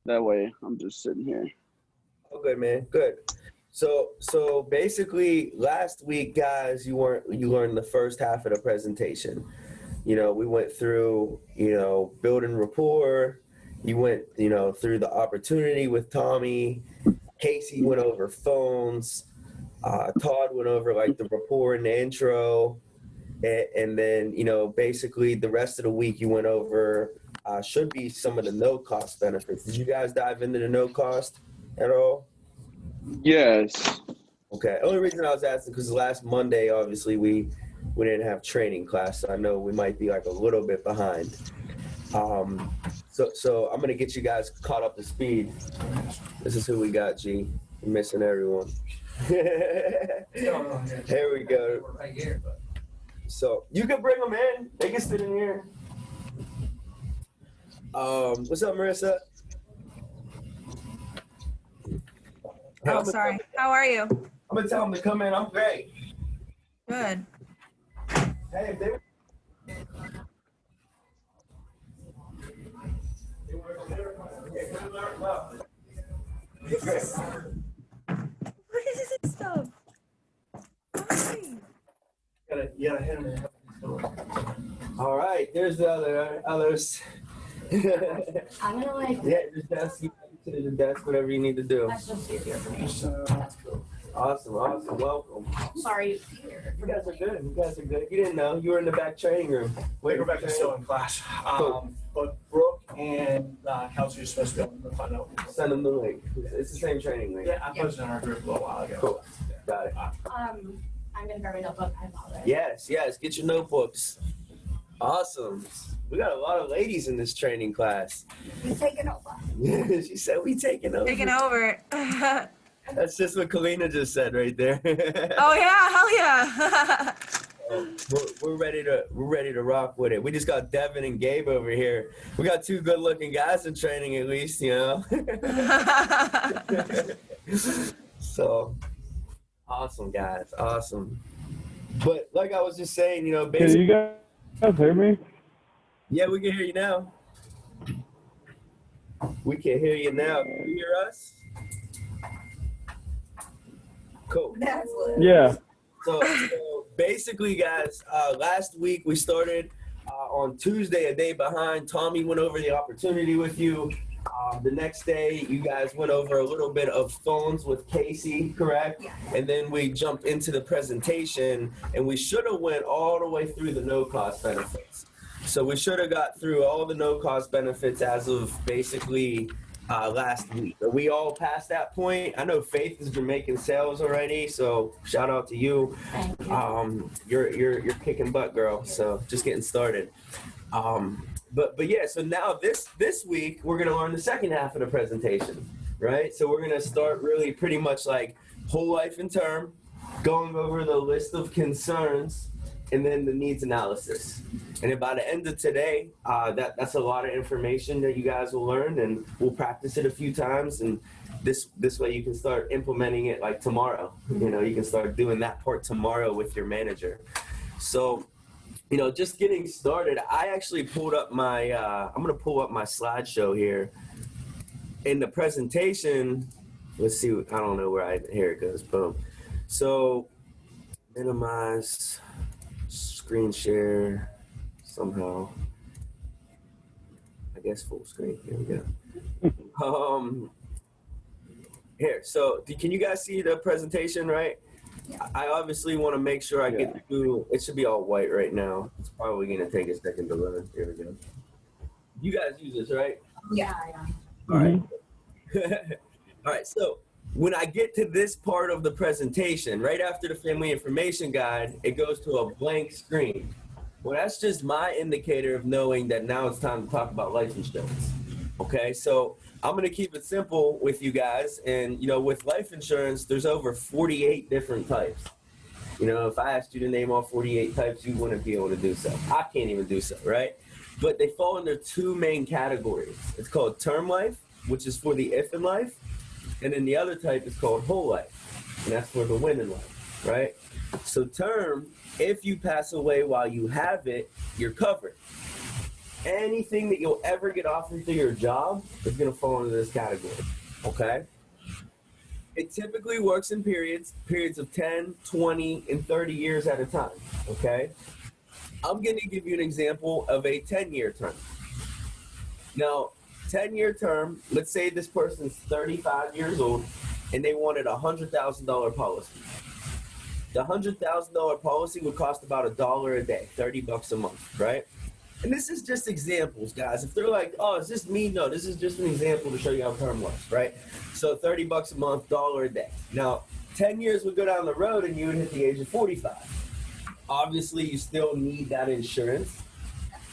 That way, I'm just sitting here. Oh, good, man. Good. So basically, last week, guys, you learned the first half of the presentation. We went through, building rapport. You went, through the opportunity with Tommy. Casey went over phones. Todd went over like the rapport and the intro. And then, basically the rest of the week you went over should be some of the no cost benefits. Did you guys dive into the no cost at all? Yes. Okay. Only reason I was asking because last Monday, obviously, we didn't have training class, so I know we might be like a little bit behind. So I'm gonna get you guys caught up to speed. This is who we got, G. We're missing everyone. Here we go. So you can bring them in. They can sit in here. What's up, Marissa? Oh, sorry. How are you? I'm gonna tell them to come in. I'm great. Good. Hey, if they What is this stuff? Why? You gotta hit him. All right, there's the others. I'm gonna like. Yeah, just desk, you to the desk, whatever you need to do. That's just easier for me. That's cool. Awesome. Welcome. Sorry. You guys are good. You didn't know you were in the back training room. Wait, Rebecca's still in class. Cool. But Brooke and Kelsey are supposed to be able to find out. Send them the link. It's the same training link. Yeah, I posted in our group a little while ago. Cool. Got it. I'm gonna grab my notebook. I apologize. Yes. Get your notebooks. Awesome. We got a lot of ladies in this training class. He's taking over. She said we taking over. Taking over. That's just what Kalina just said right there. Oh yeah, hell yeah. We're ready to rock with it. We just got Devin and Gabe over here. We got two good looking guys in training at least, So awesome, guys. Awesome. But like I was just saying, basically. Can you guys hear me? Yeah, we can hear you now. We can hear you now. Can you hear us? Cool. Yeah. So basically, guys, last week we started on Tuesday, a day behind. Tommy went over the opportunity with you. The next day, you guys went over a little bit of phones with Casey, correct? Yeah. And then we jumped into the presentation, and we should have went all the way through the no-cost benefits. So we should have got through all the no-cost benefits as of basically last week. Are we all past that point? I know Faith has been making sales already, so shout out to you. Thank you. You're kicking butt, girl. So just getting started. But yeah, so now this week we're gonna learn the second half of the presentation, right? So we're gonna start really pretty much like whole life in term, going over the list of concerns, and then the needs analysis. And then by the end of today, that's a lot of information that you guys will learn, and we'll practice it a few times. And this way you can start implementing it like tomorrow. You can start doing that part tomorrow with your manager. So, just getting started, I actually pulled up my, I'm going to pull up my slideshow here. In the presentation, let's see, I don't know where here it goes, boom. So, minimize, screen share, somehow. I guess full screen, here we go. Here, so can you guys see the presentation, right? Yeah. I obviously want to make sure I get through. It should be all white right now. It's probably going to take a second to learn. Here we go. You guys use this, right? Yeah. All right. All right. So when I get to this part of the presentation, right after the family information guide, it goes to a blank screen. Well, that's just my indicator of knowing that now it's time to talk about life insurance. Okay. So I'm going to keep it simple with you guys. And, with life insurance, there's over 48 different types. If I asked you to name all 48 types, you wouldn't be able to do so. I can't even do so, right? But they fall under two main categories. It's called term life, which is for the if in life. And then the other type is called whole life. And that's for the when in life, right? So term, if you pass away while you have it, you're covered. anything that you'll ever get offered through your job is going to fall into this category, okay? It typically works in periods of 10, 20, and 30 years at a time, okay? I'm going to give you an example of a 10-year term. Now, 10-year term, let's say this person's 35 years old and they wanted a $100,000 policy. The $100,000 policy would cost about $1 a day, $30 a month, right? And this is just examples, guys. If they're like, oh, is this me? No, this is just an example to show you how term works, right? So $30 a month, $1 a day. Now, 10 years would go down the road and you would hit the age of 45. Obviously, you still need that insurance.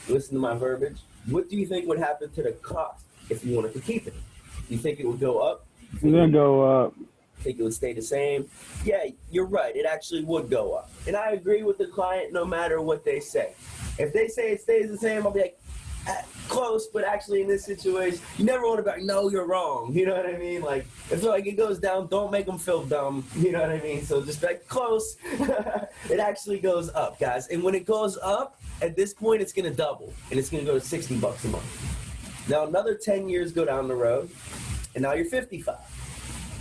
Listen to my verbiage. What do you think would happen to the cost if you wanted to keep it? Do you think it would go up? It's gonna go up. Think it would stay the same? Yeah, you're right. It actually would go up. And I agree with the client no matter what they say. If they say it stays the same, I'll be like, close, but actually in this situation, you never want to be like, no, you're wrong. You know what I mean? Like, if like it goes down, don't make them feel dumb. You know what I mean? So just be like, close. It actually goes up, guys. And when it goes up, at this point, it's going to double. And it's going to go to $60 a month. Now, another 10 years go down the road, and now you're 55.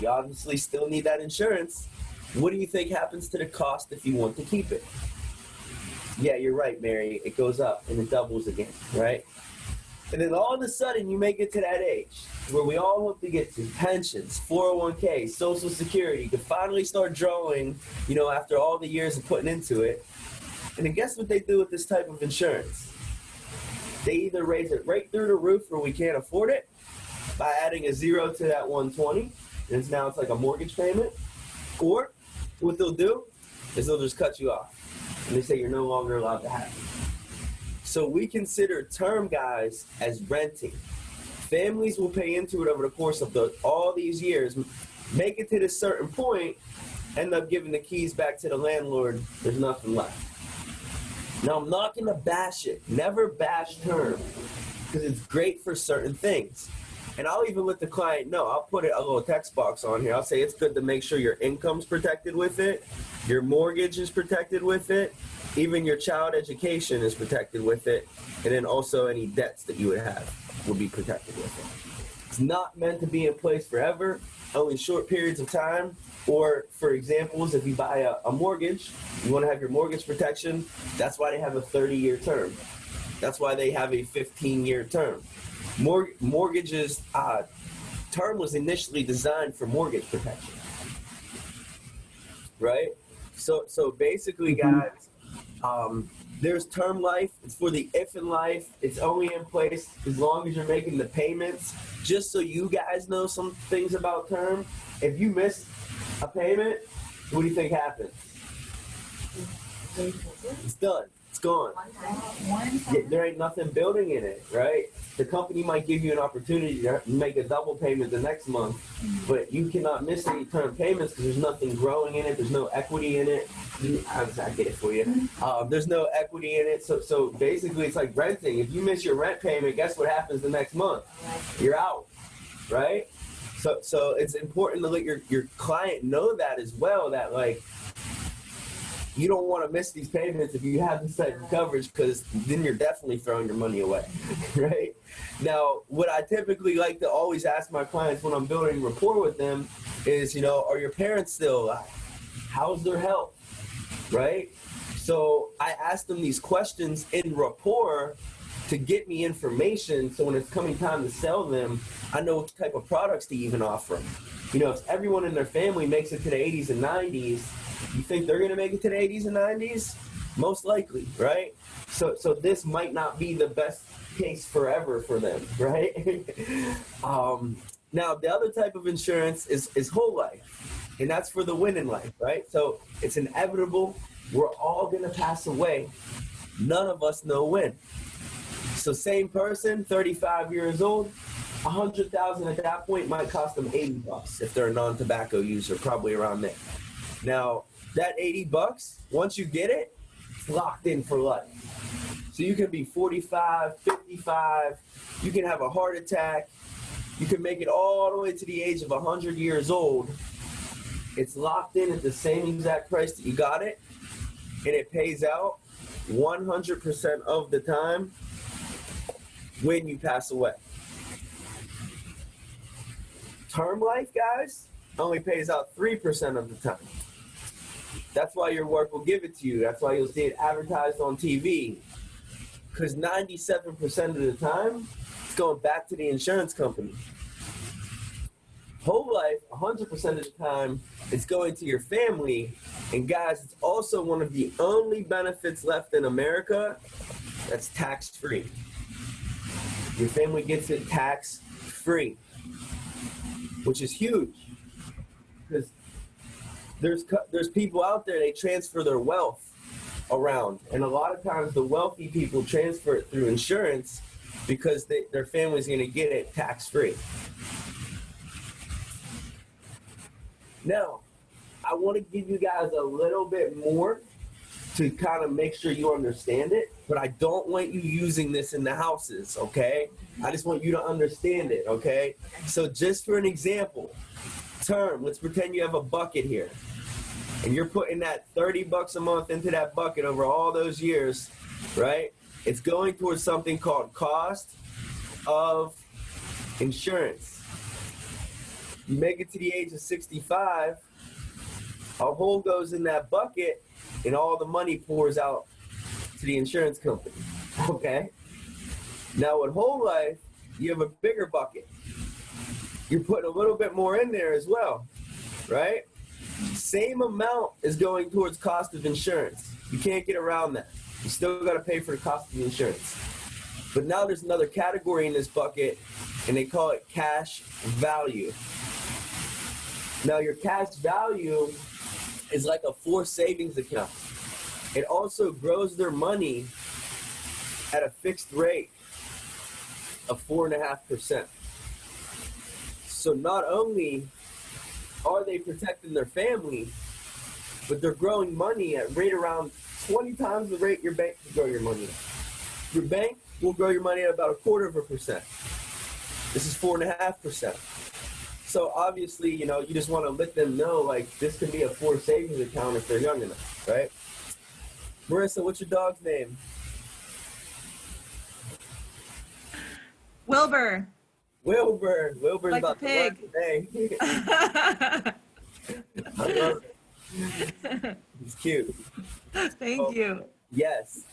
You obviously still need that insurance. What do you think happens to the cost if you want to keep it? Yeah, you're right, Mary. It goes up and it doubles again, right? And then all of a sudden you make it to that age where we all hope to get to pensions, 401k, Social Security. You can finally start drawing, you know, after all the years of putting into it. And then guess what they do with this type of insurance? They either raise it right through the roof where we can't afford it by adding a zero to that 120, and now it's like a mortgage payment. Or what they'll do is they'll just cut you off. And they say you're no longer allowed to have it. So we consider term, guys, as renting. Families will pay into it over the course of all these years, make it to this certain point, end up giving the keys back to the landlord. There's nothing left. Now, I'm not going to bash it. Never bash term, because it's great for certain things. And I'll even let the client know. I'll put a little text box on here. I'll say it's good to make sure your income's protected with it, your mortgage is protected with it, even your child education is protected with it, and then also any debts that you would have will be protected with it. It's not meant to be in place forever, only short periods of time. Or, for examples, if you buy a mortgage, you want to have your mortgage protection, that's why they have a 30-year term. That's why they have a 15-year term. Mortgages, term was initially designed for mortgage protection, right? So basically, guys, there's term life. It's for the if in life. It's only in place as long as you're making the payments. Just so you guys know some things about term, if you miss a payment, what do you think happens? It's done. It's gone. There ain't nothing building in it, right? The company might give you an opportunity to make a double payment the next month, but you cannot miss any term payments because there's nothing growing in it. There's no equity in it. I'll get it for you. There's no equity in it. So basically, it's like renting. If you miss your rent payment, guess what happens the next month? You're out, right? So it's important to let your client know that as well, that like, you don't want to miss these payments if you have this type of coverage, because then you're definitely throwing your money away, right? Now, what I typically like to always ask my clients when I'm building rapport with them is, you know, are your parents still alive? How's their health, right? So I ask them these questions in rapport to get me information, so when it's coming time to sell them, I know what type of products to even offer them. You know, if everyone in their family makes it to the 80s and 90s, you think they're going to make it to the 80s and 90s? Most likely, right? So this might not be the best case forever for them, right? Now, the other type of insurance is whole life, and that's for the win in life, right? So it's inevitable. We're all going to pass away. None of us know when. So same person, 35 years old, $100,000 at that point might cost them $80 if they're a non-tobacco user, probably around there. Now, that $80, once you get it, it's locked in for life. So you can be 45, 55, you can have a heart attack, you can make it all the way to the age of 100 years old. It's locked in at the same exact price that you got it, and it pays out 100% of the time when you pass away. Term life, guys, only pays out 3% of the time. That's why your work will give it to you. That's why you'll see it advertised on TV. Because 97% of the time, it's going back to the insurance company. Whole life, 100% of the time, it's going to your family. And guys, it's also one of the only benefits left in America that's tax-free. Your family gets it tax-free, which is huge. Because there's people out there, they transfer their wealth around. And a lot of times the wealthy people transfer it through insurance because their family's going to get it tax-free. Now, I want to give you guys a little bit more to kind of make sure you understand it, but I don't want you using this in the houses, okay? I just want you to understand it, okay? So just for an example, term, let's pretend you have a bucket here, and you're putting that $30 a month into that bucket over all those years, right? It's going towards something called cost of insurance. You make it to the age of 65, a hole goes in that bucket, and all the money pours out to the insurance company, okay? Now with whole life, you have a bigger bucket. You're putting a little bit more in there as well, right? Same amount is going towards cost of insurance. You can't get around that. You still got to pay for the cost of the insurance. But now there's another category in this bucket, and they call it cash value. Now your cash value is like a forced savings account. It also grows their money at a fixed rate of 4.5%. So not only are they protecting their family, but they're growing money at rate around 20 times the rate your bank can grow your money at. Your bank will grow your money at about 1/4%. This is 4.5%. So obviously, you know, you just want to let them know, like, this can be a forced savings account if they're young enough, right? Marissa, what's your dog's name? Wilbur. Wilbur. Wilbur's Like about the to work pig. today. I love it. He's cute. Thank you. Yes.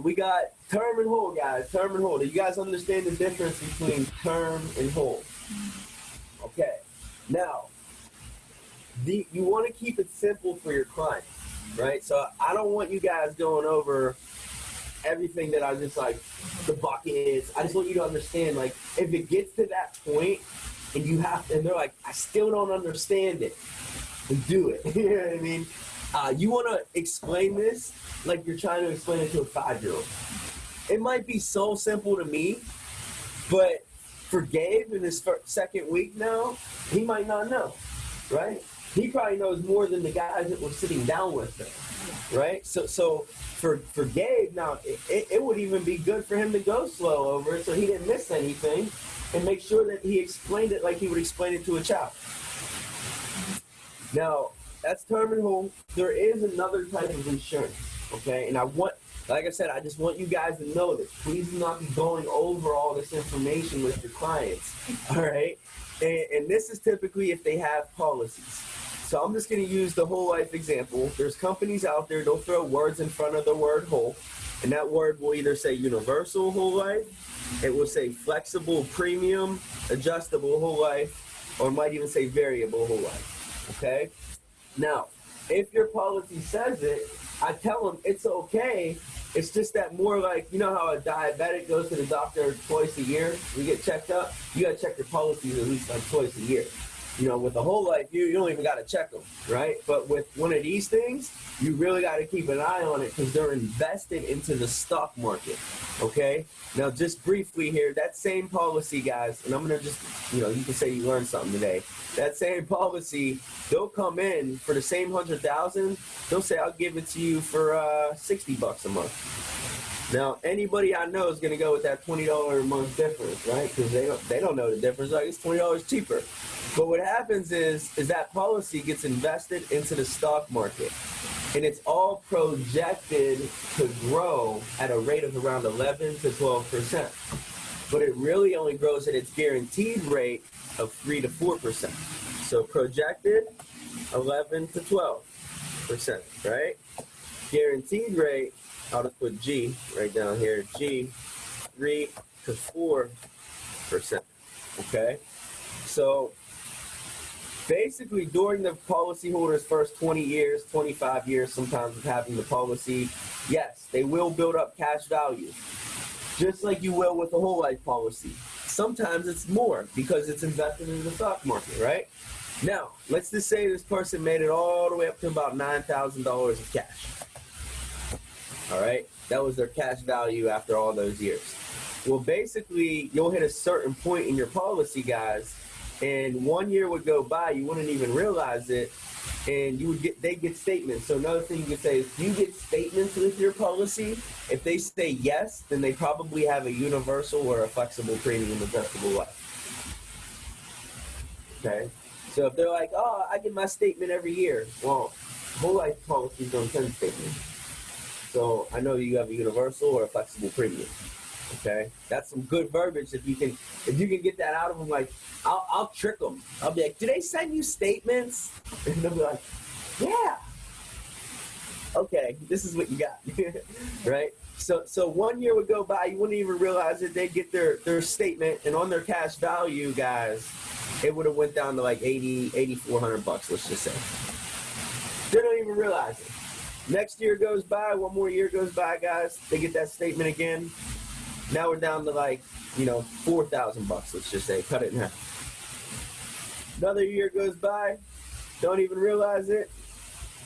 We got term and whole, guys. Term and whole. Do you guys understand the difference between term and whole? Okay. Now, you want to keep it simple for your clients, right? So I don't want you guys going over everything that I just like, the buckets. I just want you to understand, like, if it gets to that point and and they're like, I still don't understand it, then do it. You know what I mean? You want to explain this like you're trying to explain it to a 5-year-old. It might be so simple to me, but for Gabe in his second week now, he might not know, right? He probably knows more than the guys that were sitting down with him, right? So for Gabe now, it would even be good for him to go slow over it so he didn't miss anything and make sure that he explained it like he would explain it to a child. Now, that's term and whole. There is another type of insurance, okay? And like I said, I just want you guys to know this. Please do not be going over all this information with your clients, all right? And this is typically if they have policies. So I'm just going to use the whole life example. There's companies out there, they'll throw words in front of the word whole, and that word will either say universal whole life, it will say flexible premium, adjustable whole life, or it might even say variable whole life, okay? Now, if your policy says it, I tell them it's okay. It's just that more like, you know how a diabetic goes to the doctor twice a year? We get checked up. You got to check your policies at least like twice a year. You know, with the whole life, you don't even got to check them, right? But with one of these things, you really got to keep an eye on it because they're invested into the stock market, okay? Now, just briefly here, that same policy, guys, and I'm going to just, you know, you can say you learned something today. That same policy, they'll come in for the same 100,000. They'll say, I'll give it to you for $60 a month. Now, anybody I know is going to go with that $20 a month difference, right? Because they don't know the difference. Like, it's $20 cheaper. But what happens is that policy gets invested into the stock market, and it's all projected to grow at a rate of around 11 to 12%. but it really only grows at its guaranteed rate of 3 to 4%. So projected 11 to 12%, right? Guaranteed rate, I'll just put G right down here, G, 3 to 4%, okay? So basically during the policyholder's first 20 years, 25 years sometimes of having the policy, yes, they will build up cash value, just like you will with a whole life policy. Sometimes it's more because it's invested in the stock market, right? Now, let's just say this person made it all the way up to about $9,000 of cash. All right, that was their cash value after all those years. Well, basically, you'll hit a certain point in your policy, guys, and 1 year would go by, you wouldn't even realize it, and they get statements. So another thing you could say is, if you get statements with your policy, if they say yes, then they probably have a universal or a flexible premium adjustable life. Okay, so if they're like, oh, I get my statement every year, well, whole life policies don't send statements. So I know you have a universal or a flexible premium. Okay, that's some good verbiage. If you can get that out of them, like I'll trick them. I'll be like, do they send you statements? And they'll be like, yeah. Okay, this is what you got, right? So 1 year would go by, you wouldn't even realize it. They'd get their statement, and on their cash value, guys, it would have went down to like $8,400, let's just say. They don't even realize it. Next year goes by, one more year goes by, guys. They get that statement again. Now we're down to like, $4,000, let's just say. Cut it in half. Another year goes by, don't even realize it.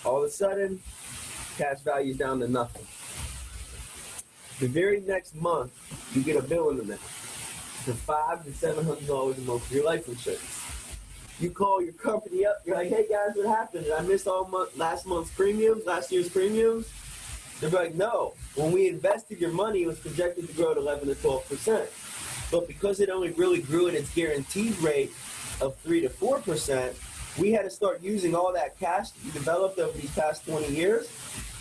All of a sudden, cash value's down to nothing. The very next month, you get a bill in the mail for $500 to $700 a month for your life insurance. You call your company up, you're like, hey guys, what happened? Did I miss last year's premiums? They're like, no. When we invested your money, it was projected to grow at 11 to 12%. But because it only really grew at its guaranteed rate of 3 to 4%, we had to start using all that cash that you developed over these past 20 years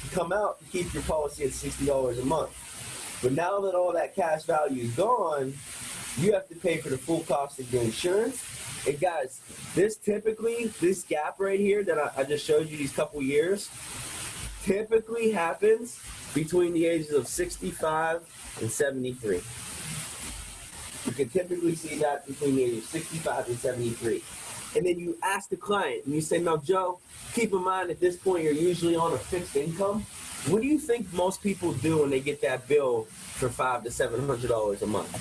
to come out to keep your policy at $60 a month. But now that all that cash value is gone, you have to pay for the full cost of your insurance. And guys, this gap right here that I just showed you these couple years, typically happens between the ages of 65 and 73. You can typically see that between the ages of 65 and 73. And then you ask the client, and you say, now, Joe, keep in mind at this point you're usually on a fixed income. What do you think most people do when they get that bill for $500 to $700 a month?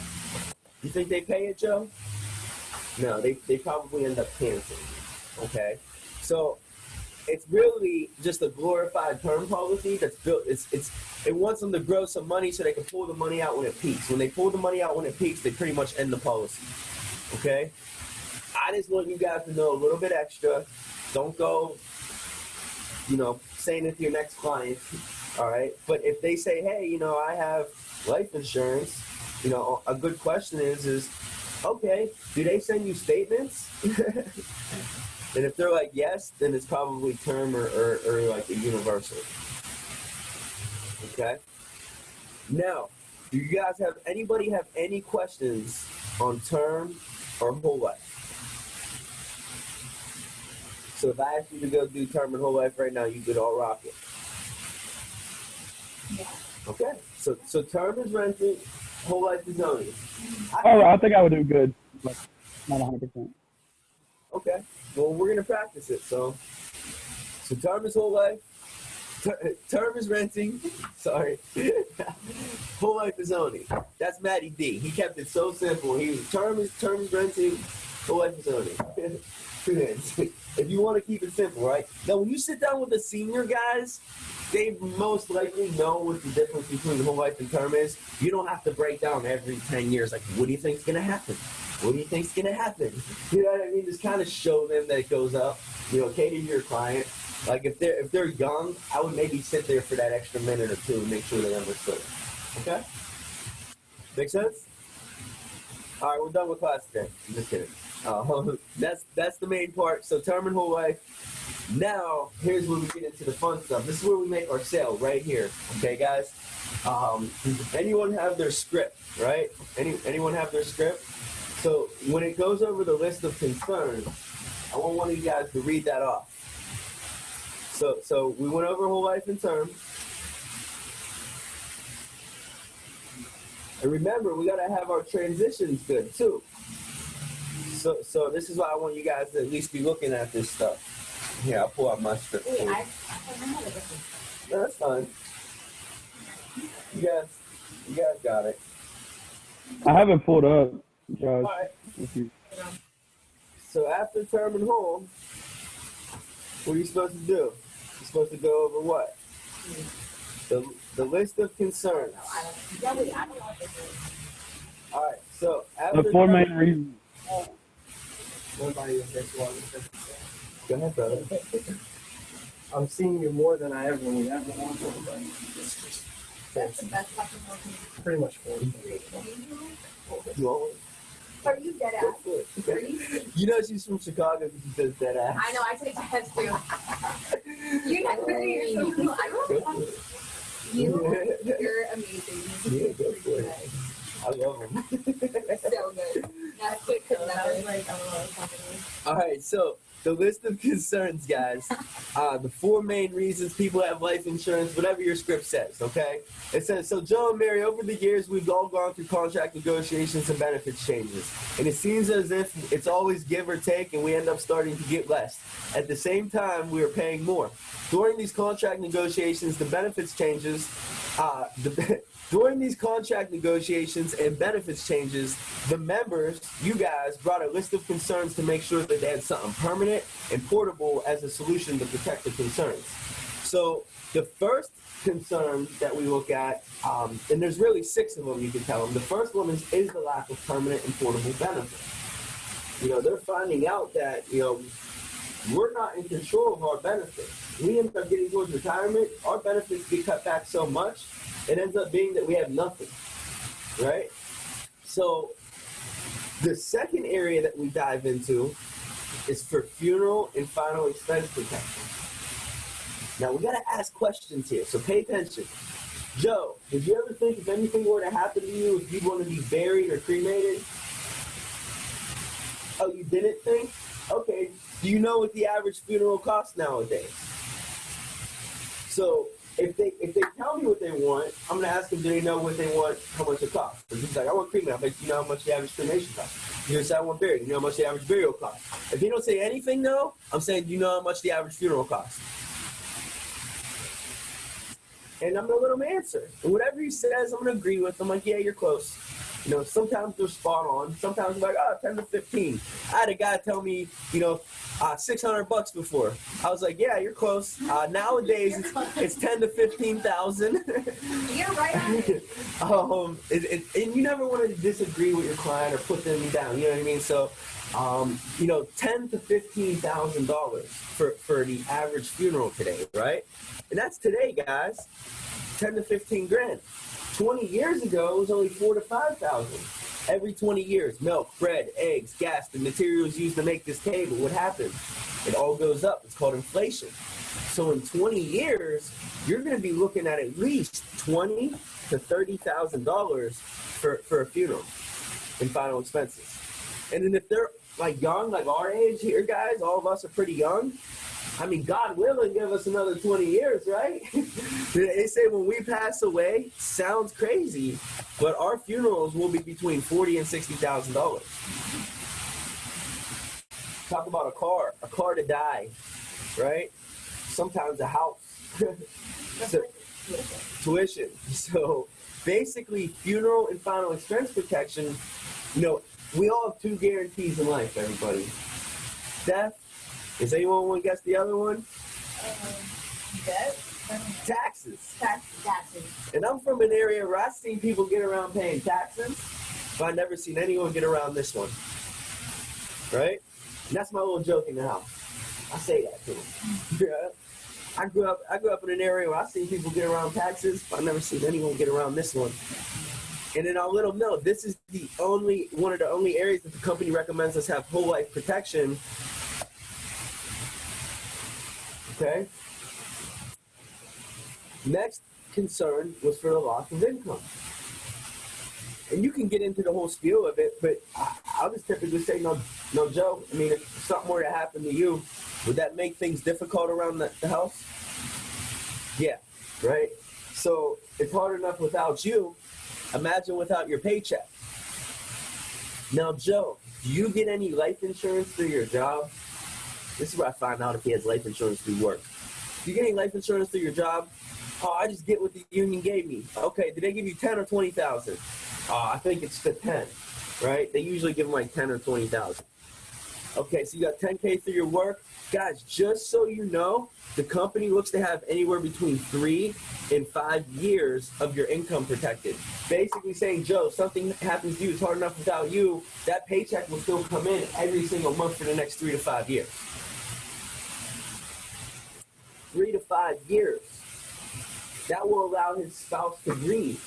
You think they pay it, Joe? No, they probably end up canceling. Okay? So it's really just a glorified term policy that's built. It wants them to grow some money so they can pull the money out when it peaks. When they pull the money out when it peaks, they pretty much end the policy. Okay? I just want you guys to know a little bit extra. Don't go, saying it to your next client. All right? But if they say, hey, I have life insurance, a good question is okay, do they send you statements? And if they're like yes, then it's probably term or like a universal. Okay? Now, do you guys anybody have any questions on term or whole life? So if I ask you to go do term and whole life right now, you could all rock it. Yeah. Okay. So term is renting, whole life is owning. I think I would do good, but not 100%. Okay. Well, we're gonna practice it. So term is whole life. Term is renting. Sorry. Whole life is owning. That's Matty D. He kept it so simple. Term is renting. Whole life is owning. If you want to keep it simple, right? Now, when you sit down with the senior guys, they most likely know what the difference between whole life and term is. You don't have to break down every 10 years, like, what do you think's going to happen? What do you think's going to happen? You know what I mean? Just kind of show them that it goes up. Cater to your client. Like, if they're young, I would maybe sit there for that extra minute or two and make sure they understood it. Okay? Make sense? All right, we're done with class today. I'm just kidding. That's the main part. So term and whole life. Now, here's where we get into the fun stuff. This is where we make our sale right here. Okay, guys? Does anyone have their script, right? Anyone have their script? So when it goes over the list of concerns, I want one of you guys to read that off. So we went over whole life and term. And remember, we gotta have our transitions good too. So this is why I want you guys to at least be looking at this stuff. Here, I'll pull out my script. Wait, for you. I remember this. No, that's fine. You guys got it. I haven't pulled up, guys. All right. If you- So after term and whole, what are you supposed to do? You're supposed to go over what? The list of concerns. Yeah, wait, I don't know what this is. All right. So after The four term- main reasons. What about you, this one? Go ahead, brother. I'm seeing you more than I ever would ever want to, but it's just That's the best fucking movie. pretty much for me. You want one? Are you dead ass? Are you? You know she's from Chicago because she says that ass. I know, I take that too. You're not very, you're so cool. I don't know. You're amazing. Yeah, go for it. I love them. So good. Not quick, because that was like a little company. All right, so the list of concerns, guys. The four main reasons people have life insurance, whatever your script says, okay? It says, so Joe and Mary, over the years, we've all gone through contract negotiations and benefits changes. And it seems as if it's always give or take, and we end up starting to get less. At the same time, we are paying more. During these contract negotiations, the benefits changes, during these contract negotiations and benefits changes, the members, you guys, brought a list of concerns to make sure that they had something permanent and portable as a solution to protect the concerns. So the first concern that we look at, and there's really 6 of them, you can tell them. The first one is the lack of permanent and portable benefits. You know, they're finding out that, you know, we're not in control of our benefits. We end up getting towards retirement, our benefits get cut back so much, it ends up being that we have nothing, right? So the second area that we dive into is for funeral and final expense protection. Now, we got to ask questions here, so pay attention. Joe, did you ever think if anything were to happen to you, if you'd want to be buried or cremated? Oh, you didn't think? Okay. Do you know what the average funeral costs nowadays? So if they tell me what they want, I'm going to ask them, do they know what they want, how much it costs? Because he's like, I want cremated. I'm like, do you know how much the average cremation costs? You're going to say, I want buried. Do you know how much the average burial costs? If they don't say anything, though, I'm saying, do you know how much the average funeral costs? And I'm going to let them answer. And whatever he says, I'm going to agree with him. Like, yeah, you're close. You know, sometimes they're spot on. Sometimes I'm like, oh, 10 to 15. I had a guy tell me, you know, $600 before. I was like, yeah, you're close. Nowadays, it's 10 to 15,000. You're right on it. And you never want to disagree with your client or put them down. You know what I mean? So, you know, $10 to $15,000 for the average funeral today, right? And that's today, guys. 10 to 15 grand. 20 years ago, it was only 4,000 to 5,000. Every 20 years, milk, bread, eggs, gas, the materials used to make this table, what happens? It all goes up. It's called inflation. So in 20 years, you're going to be looking at least $20,000 to $30,000 for a funeral and final expenses. And then if they're like young, like our age here, guys, all of us are pretty young. I mean, God willing, give us another 20 years, right? They say when we pass away, sounds crazy, but our funerals will be between $40,000 and $60,000. Talk about a car to die, right? Sometimes a house. So, tuition. So basically, funeral and final expense protection, you know, we all have 2 guarantees in life, everybody. Death. Does anyone want to guess the other one? Taxes. Taxes. And I'm from an area where I've seen people get around paying taxes, but I've never seen anyone get around this one. Right? And that's my little joke in the house. I say that to them. Yeah. I grew up in an area where I've seen people get around taxes, but I've never seen anyone get around this one. And then I'll let them know this is one of the only areas that the company recommends us have whole life protection. Okay. Next concern was for the loss of income. And you can get into the whole spiel of it, but I'll just typically say, no, Joe. I mean, if something were to happen to you, would that make things difficult around the house? Yeah, right? So it's hard enough without you. Imagine without your paycheck. Now, Joe, do you get any life insurance through your job? This is where I find out if he has life insurance through work. Do you get any life insurance through your job? Oh, I just get what the union gave me. Okay, did they give you 10 or 20,000? I think it's the 10, right? They usually give them like 10 or 20,000. Okay, so you got 10K through your work. Guys, just so you know, the company looks to have anywhere between 3 and 5 years of your income protected. Basically saying, Joe, something happens to you, it's hard enough without you, that paycheck will still come in every single month for the next 3 to 5 years. 3 to 5 years. That will allow his spouse to breathe.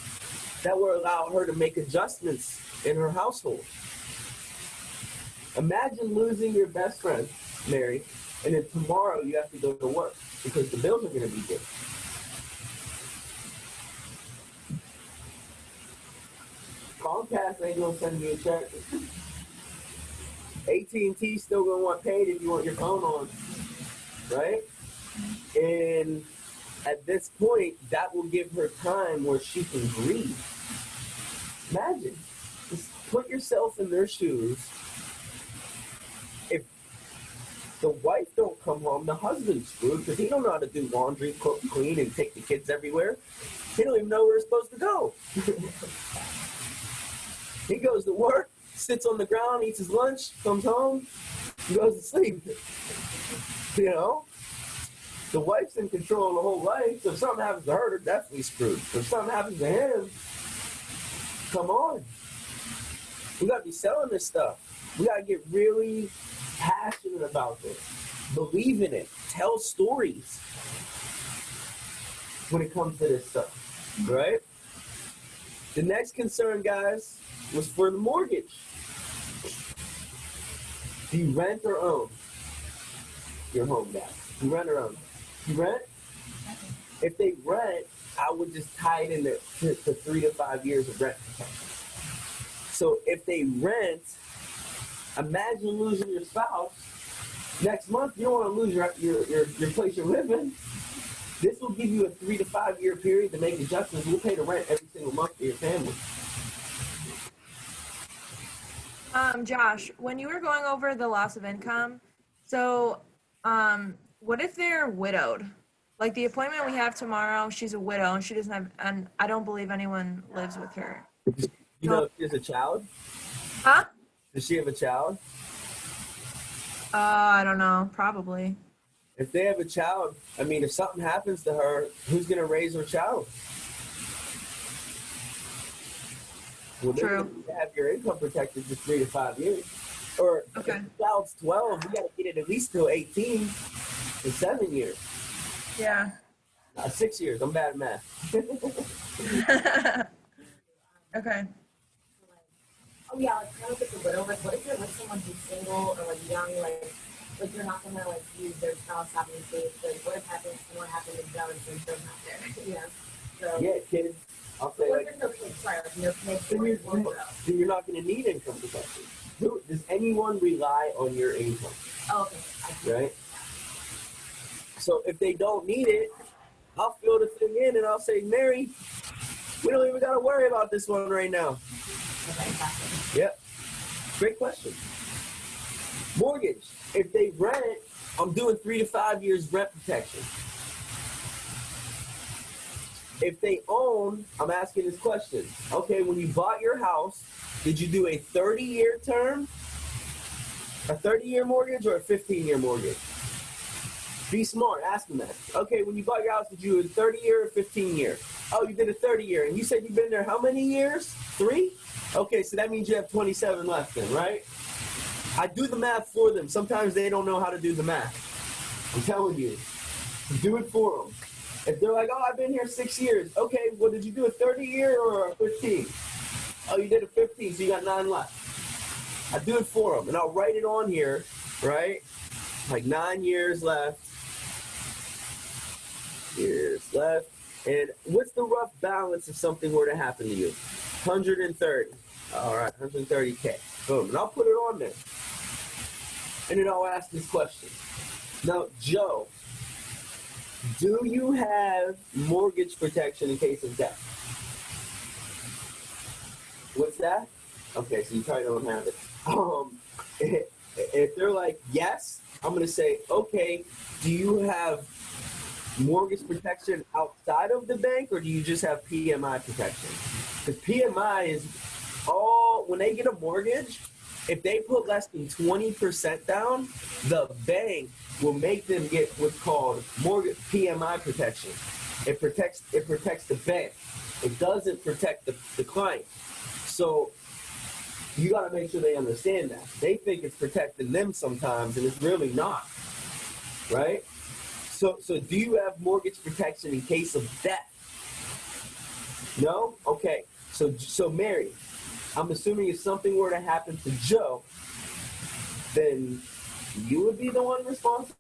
That will allow her to make adjustments in her household. Imagine losing your best friend, Mary, and then tomorrow you have to go to work because the bills are going to be due. Comcast ain't going to send you a check. AT&T still going to want paid if you want your phone on, right? And at this point, that will give her time where she can breathe. Imagine, just put yourself in their shoes. If the wife don't come home, the husband's screwed because he don't know how to do laundry, cook, clean, and take the kids everywhere. He don't even know where he's supposed to go. He goes to work, sits on the ground, eats his lunch, comes home, and goes to sleep. You know? The wife's in control of the whole life, so if something happens to her, they're definitely screwed. If something happens to him, come on. We got to be selling this stuff. We got to get really passionate about this. Believe in it. Tell stories when it comes to this stuff, right? The next concern, guys, was for the mortgage. Do you rent or own your home, guys? Do you rent or own? You rent? If they rent, I would just tie it into to 3 to 5 years of rent protection. So if they rent, imagine losing your spouse. Next month, you don't want to lose your place you're living. This will give you a 3 to 5 year period to make adjustments. We'll pay the rent every single month for your family. Josh, when you were going over the loss of income, so what if they're widowed? Like the appointment we have tomorrow, she's a widow and she doesn't have, and I don't believe anyone lives with her. You know if she has a child? Huh? Does she have a child? I don't know. Probably. If they have a child, I mean, if something happens to her, who's going to raise her child? Well, True. you have your income protected for 3 to 5 years. Or Okay. if the child's 12, you got to get it at least till 18 in 7 years. Yeah. 6 years. I'm bad at math. Okay. Oh yeah, like kind of with the widow, like what if you're with someone who's single or like young, like you're not gonna like use their spouse having kids, like what if happens what happened to Joe and things don't happen, you know? So Yeah, kids. I'll say what like, if there's no kids, sorry, like no kids then or you're, widow? then you're not going to need income protection. Does anyone rely on your income? Oh, okay. I see. Right? So if they don't need it, I'll fill the thing in and I'll say, Mary, we don't even got to worry about this one right now. Okay, gotcha. Yep. Great question. Mortgage. If they rent, I'm doing 3 to 5 years rent protection. If they own, I'm asking this question. Okay, when you bought your house, did you do a 30-year term, a 30-year mortgage, or a 15-year mortgage? Be smart. Ask them that. Okay, when you bought your house, did you do a 30-year or 15-year? Oh, you did a 30-year. And you said you've been there how many years? 3? Okay, so that means you have 27 left then, right? I do the math for them. Sometimes they don't know how to do the math. I'm telling you. Do it for them. If they're like, oh, I've been here 6 years. Okay, well, did you do a 30-year or a 15? Oh, you did a 15, so you got 9 left. I do it for them, and I'll write it on here, right? Like 9 years left. Years left. And what's the rough balance if something were to happen to you? 130. All right, 130K. Boom. And I'll put it on there. And then I'll ask this question. Now, Joe, do you have mortgage protection in case of death? What's that? Okay, so you probably don't have it. If they're like, yes, I'm going to say, okay, do you have mortgage protection outside of the bank, or do you just have PMI protection? Because PMI is all, when they get a mortgage, if they put less than 20% down, the bank will make them get what's called mortgage PMI protection. It protects the bank. It doesn't protect the client. So you got to make sure they understand that. They think it's protecting them sometimes, and it's really not, right? So do you have mortgage protection in case of death? No? Okay. So Mary, I'm assuming if something were to happen to Joe, then you would be the one responsible?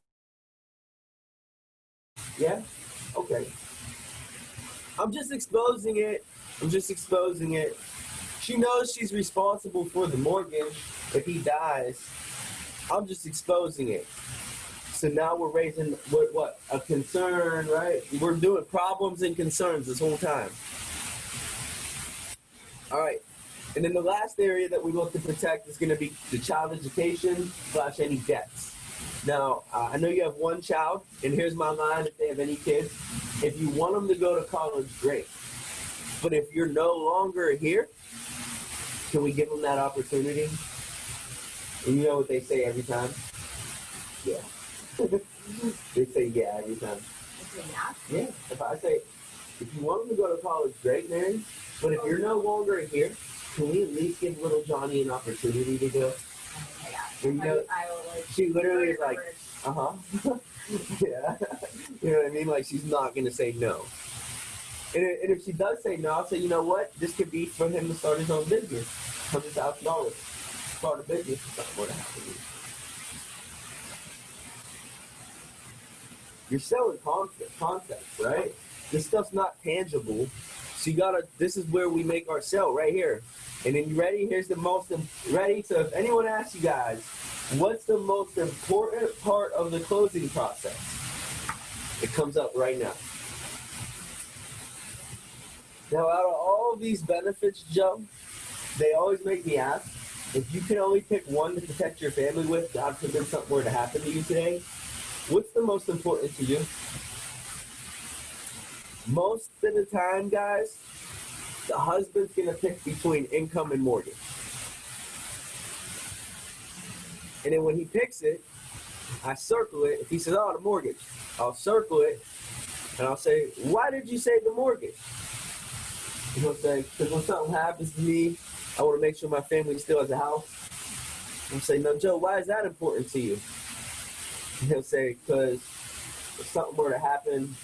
Yeah? Okay. I'm just exposing it. She knows she's responsible for the mortgage if he dies. I'm just exposing it. So now we're raising what? A concern, right? We're doing problems and concerns this whole time. All right. And then the last area that we look to protect is going to be the child education / any debts. Now, I know you have one child, and here's my line if they have any kids. If you want them to go to college, great. But if you're no longer here, can we give them that opportunity? And you know what they say every time? Yeah. They say yeah every time. Yeah. If I say, if you want them to go to college, great, Mary. But if you're no longer here, can we at least give little Johnny an opportunity to go? And, you know, she literally is like, yeah. You know what I mean? Like, she's not going to say no. And if she does say no, I'll say, you know what? This could be for him to start his own business. $100,000. Start a business if something were to happen to you. You're selling concepts, right? This stuff's not tangible. So you gotta, this is where we make our sell right here. And then you ready? Here's the most, ready? So if anyone asks you guys, what's the most important part of the closing process? It comes up right now. Now, out of all these benefits, Joe, they always make me ask, if you can only pick one to protect your family with, God forbid something were to happen to you today, what's the most important to you? Most of the time, guys, the husband's going to pick between income and mortgage. And then when he picks it, I circle it. If he says, oh, the mortgage, I'll circle it, and I'll say, why did you say the mortgage? And he'll say, because when something happens to me, I want to make sure my family still has a house. I'll say, no, Joe, why is that important to you? And he'll say, because if something were to happen,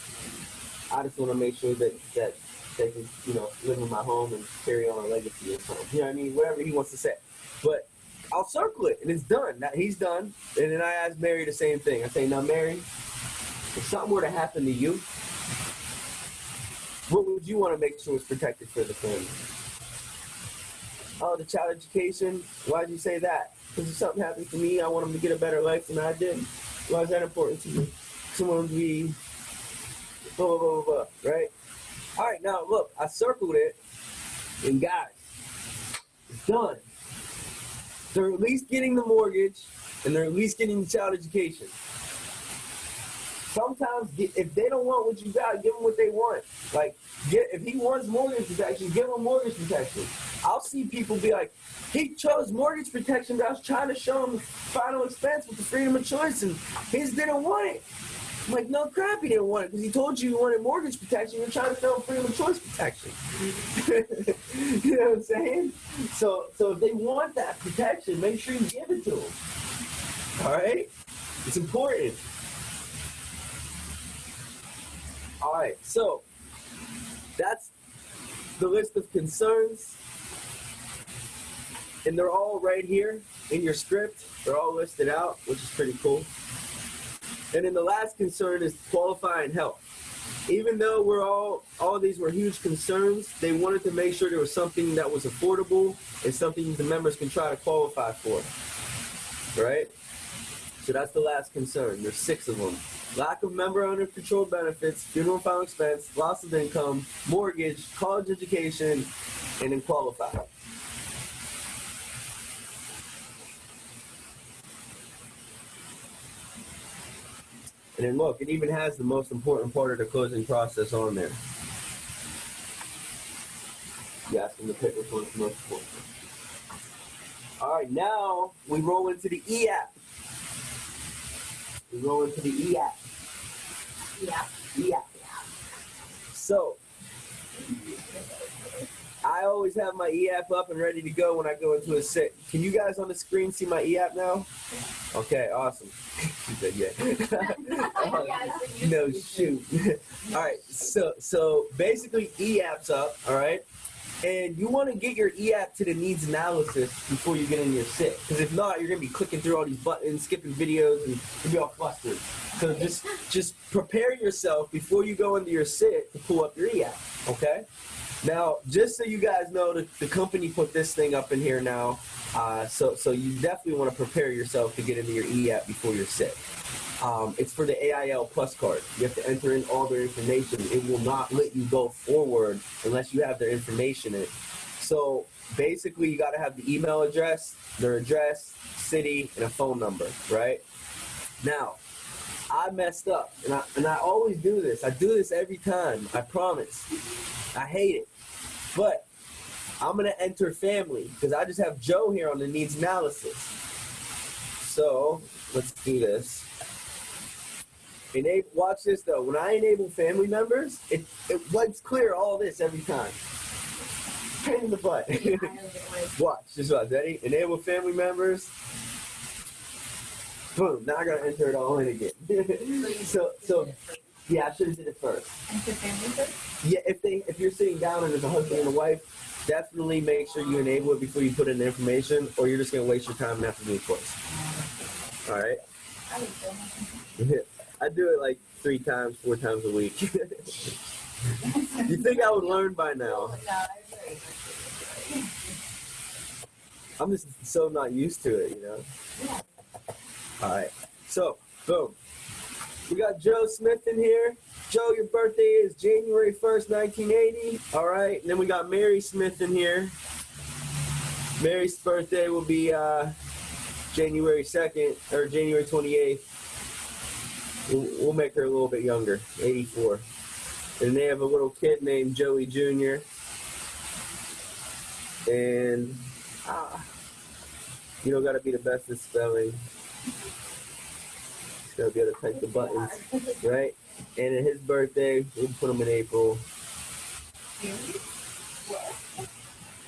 I just want to make sure that they can, you know, live in my home and carry on a legacy or something. You know what I mean? Whatever he wants to say. But I'll circle it, and it's done. Now, he's done. And then I ask Mary the same thing. I say, now, Mary, if something were to happen to you, what would you want to make sure is protected for the family? Oh, the child education. Why'd you say that? Because if something happens to me, I want them to get a better life than I did. Why is that important to you? Someone to be blah, blah, blah, blah, blah, right? All right, now, look, I circled it, and guys, it's done. They're at least getting the mortgage, and they're at least getting the child education. Sometimes, if they don't want what you got, give them what they want. Like, if he wants mortgage protection, give him mortgage protection. I'll see people be like, he chose mortgage protection, but I was trying to show him the final expense with the freedom of choice, and his didn't want it. I'm like, no crap, he didn't want it, because he told you wanted mortgage protection. You're trying to show him freedom of choice protection. You know what I'm saying? So if they want that protection, make sure you give it to them. All right? It's important. All right, so that's the list of concerns. And they're all right here in your script. They're all listed out, which is pretty cool. And then the last concern is qualify and help. Even though all of these were huge concerns, they wanted to make sure there was something that was affordable and something the members can try to qualify for, right? So that's the last concern. There's 6 of them. Lack of member owner controlled benefits, funeral and final expense, loss of income, mortgage, college education, and then qualify. And then look, it even has the most important part of the closing process on there. You ask them to pick which one's the most important. All right, now we roll into the e-app. We roll into the e-app. Yeah. E-app. So, I always have my e-app up and ready to go when I go into a sit. Can you guys on the screen see my e-app now? Okay, awesome. She said, yeah. No, shoot. All right, so basically e-app's up, all right? And you want to get your e-app to the needs analysis before you get in your sit. Because if not, you're going to be clicking through all these buttons, skipping videos, and you'll be all flustered. So just prepare yourself before you go into your sit to pull up your e-app, okay? Now, just so you guys know, the company put this thing up in here now. So you definitely want to prepare yourself to get into your e-app before your sit. It's for the AIL Plus card. You have to enter in all their information. It will not let you go forward unless you have their information in it. So basically, you got to have the email address, their address, city, and a phone number, right? Now, I messed up, and I always do this. I do this every time. I promise. I hate it. But I'm going to enter family because I just have Joe here on the needs analysis. So let's do this. Watch this though. When I enable family members, it wipes clear all this every time. Pain in the butt. Watch. Just watch. Ready? Enable family members. Boom. Now I gotta enter it all in again. so yeah, I should have did it first. Enter family first? Yeah, if you're sitting down and there's a husband and a wife, definitely make sure you enable it before you put in the information, or you're just gonna waste your time and have to do it twice. All right. I do it like 3 times, 4 times a week. You think I would learn by now? I'm just so not used to it, you know? All right. So, boom. We got Joe Smith in here. Joe, your birthday is January 1st, 1980. All right. And then we got Mary Smith in here. Mary's birthday will be January 2nd or January 28th. We'll make her a little bit younger, 84. And they have a little kid named Joey Jr. And you don't got to be the best at spelling. Just got to be able to type the buttons, right? And in his birthday, we'll put him in April.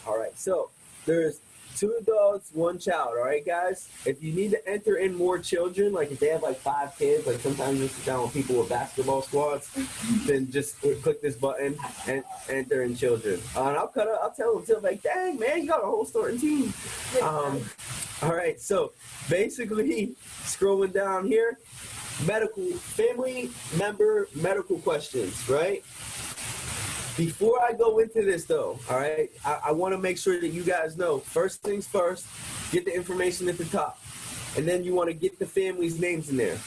All right, so there's 2 adults, 1 child, all right, guys? If you need to enter in more children, like if they have like 5 kids, like sometimes you sit down with people with basketball squads, then just click this button and enter in children. And I'll tell them, like, dang, man, you got a whole starting team. All right, so basically, scrolling down here, family member medical questions, right? Before I go into this, though, all right, I want to make sure that you guys know, first things first, get the information at the top. And then you want to get the family's names in there.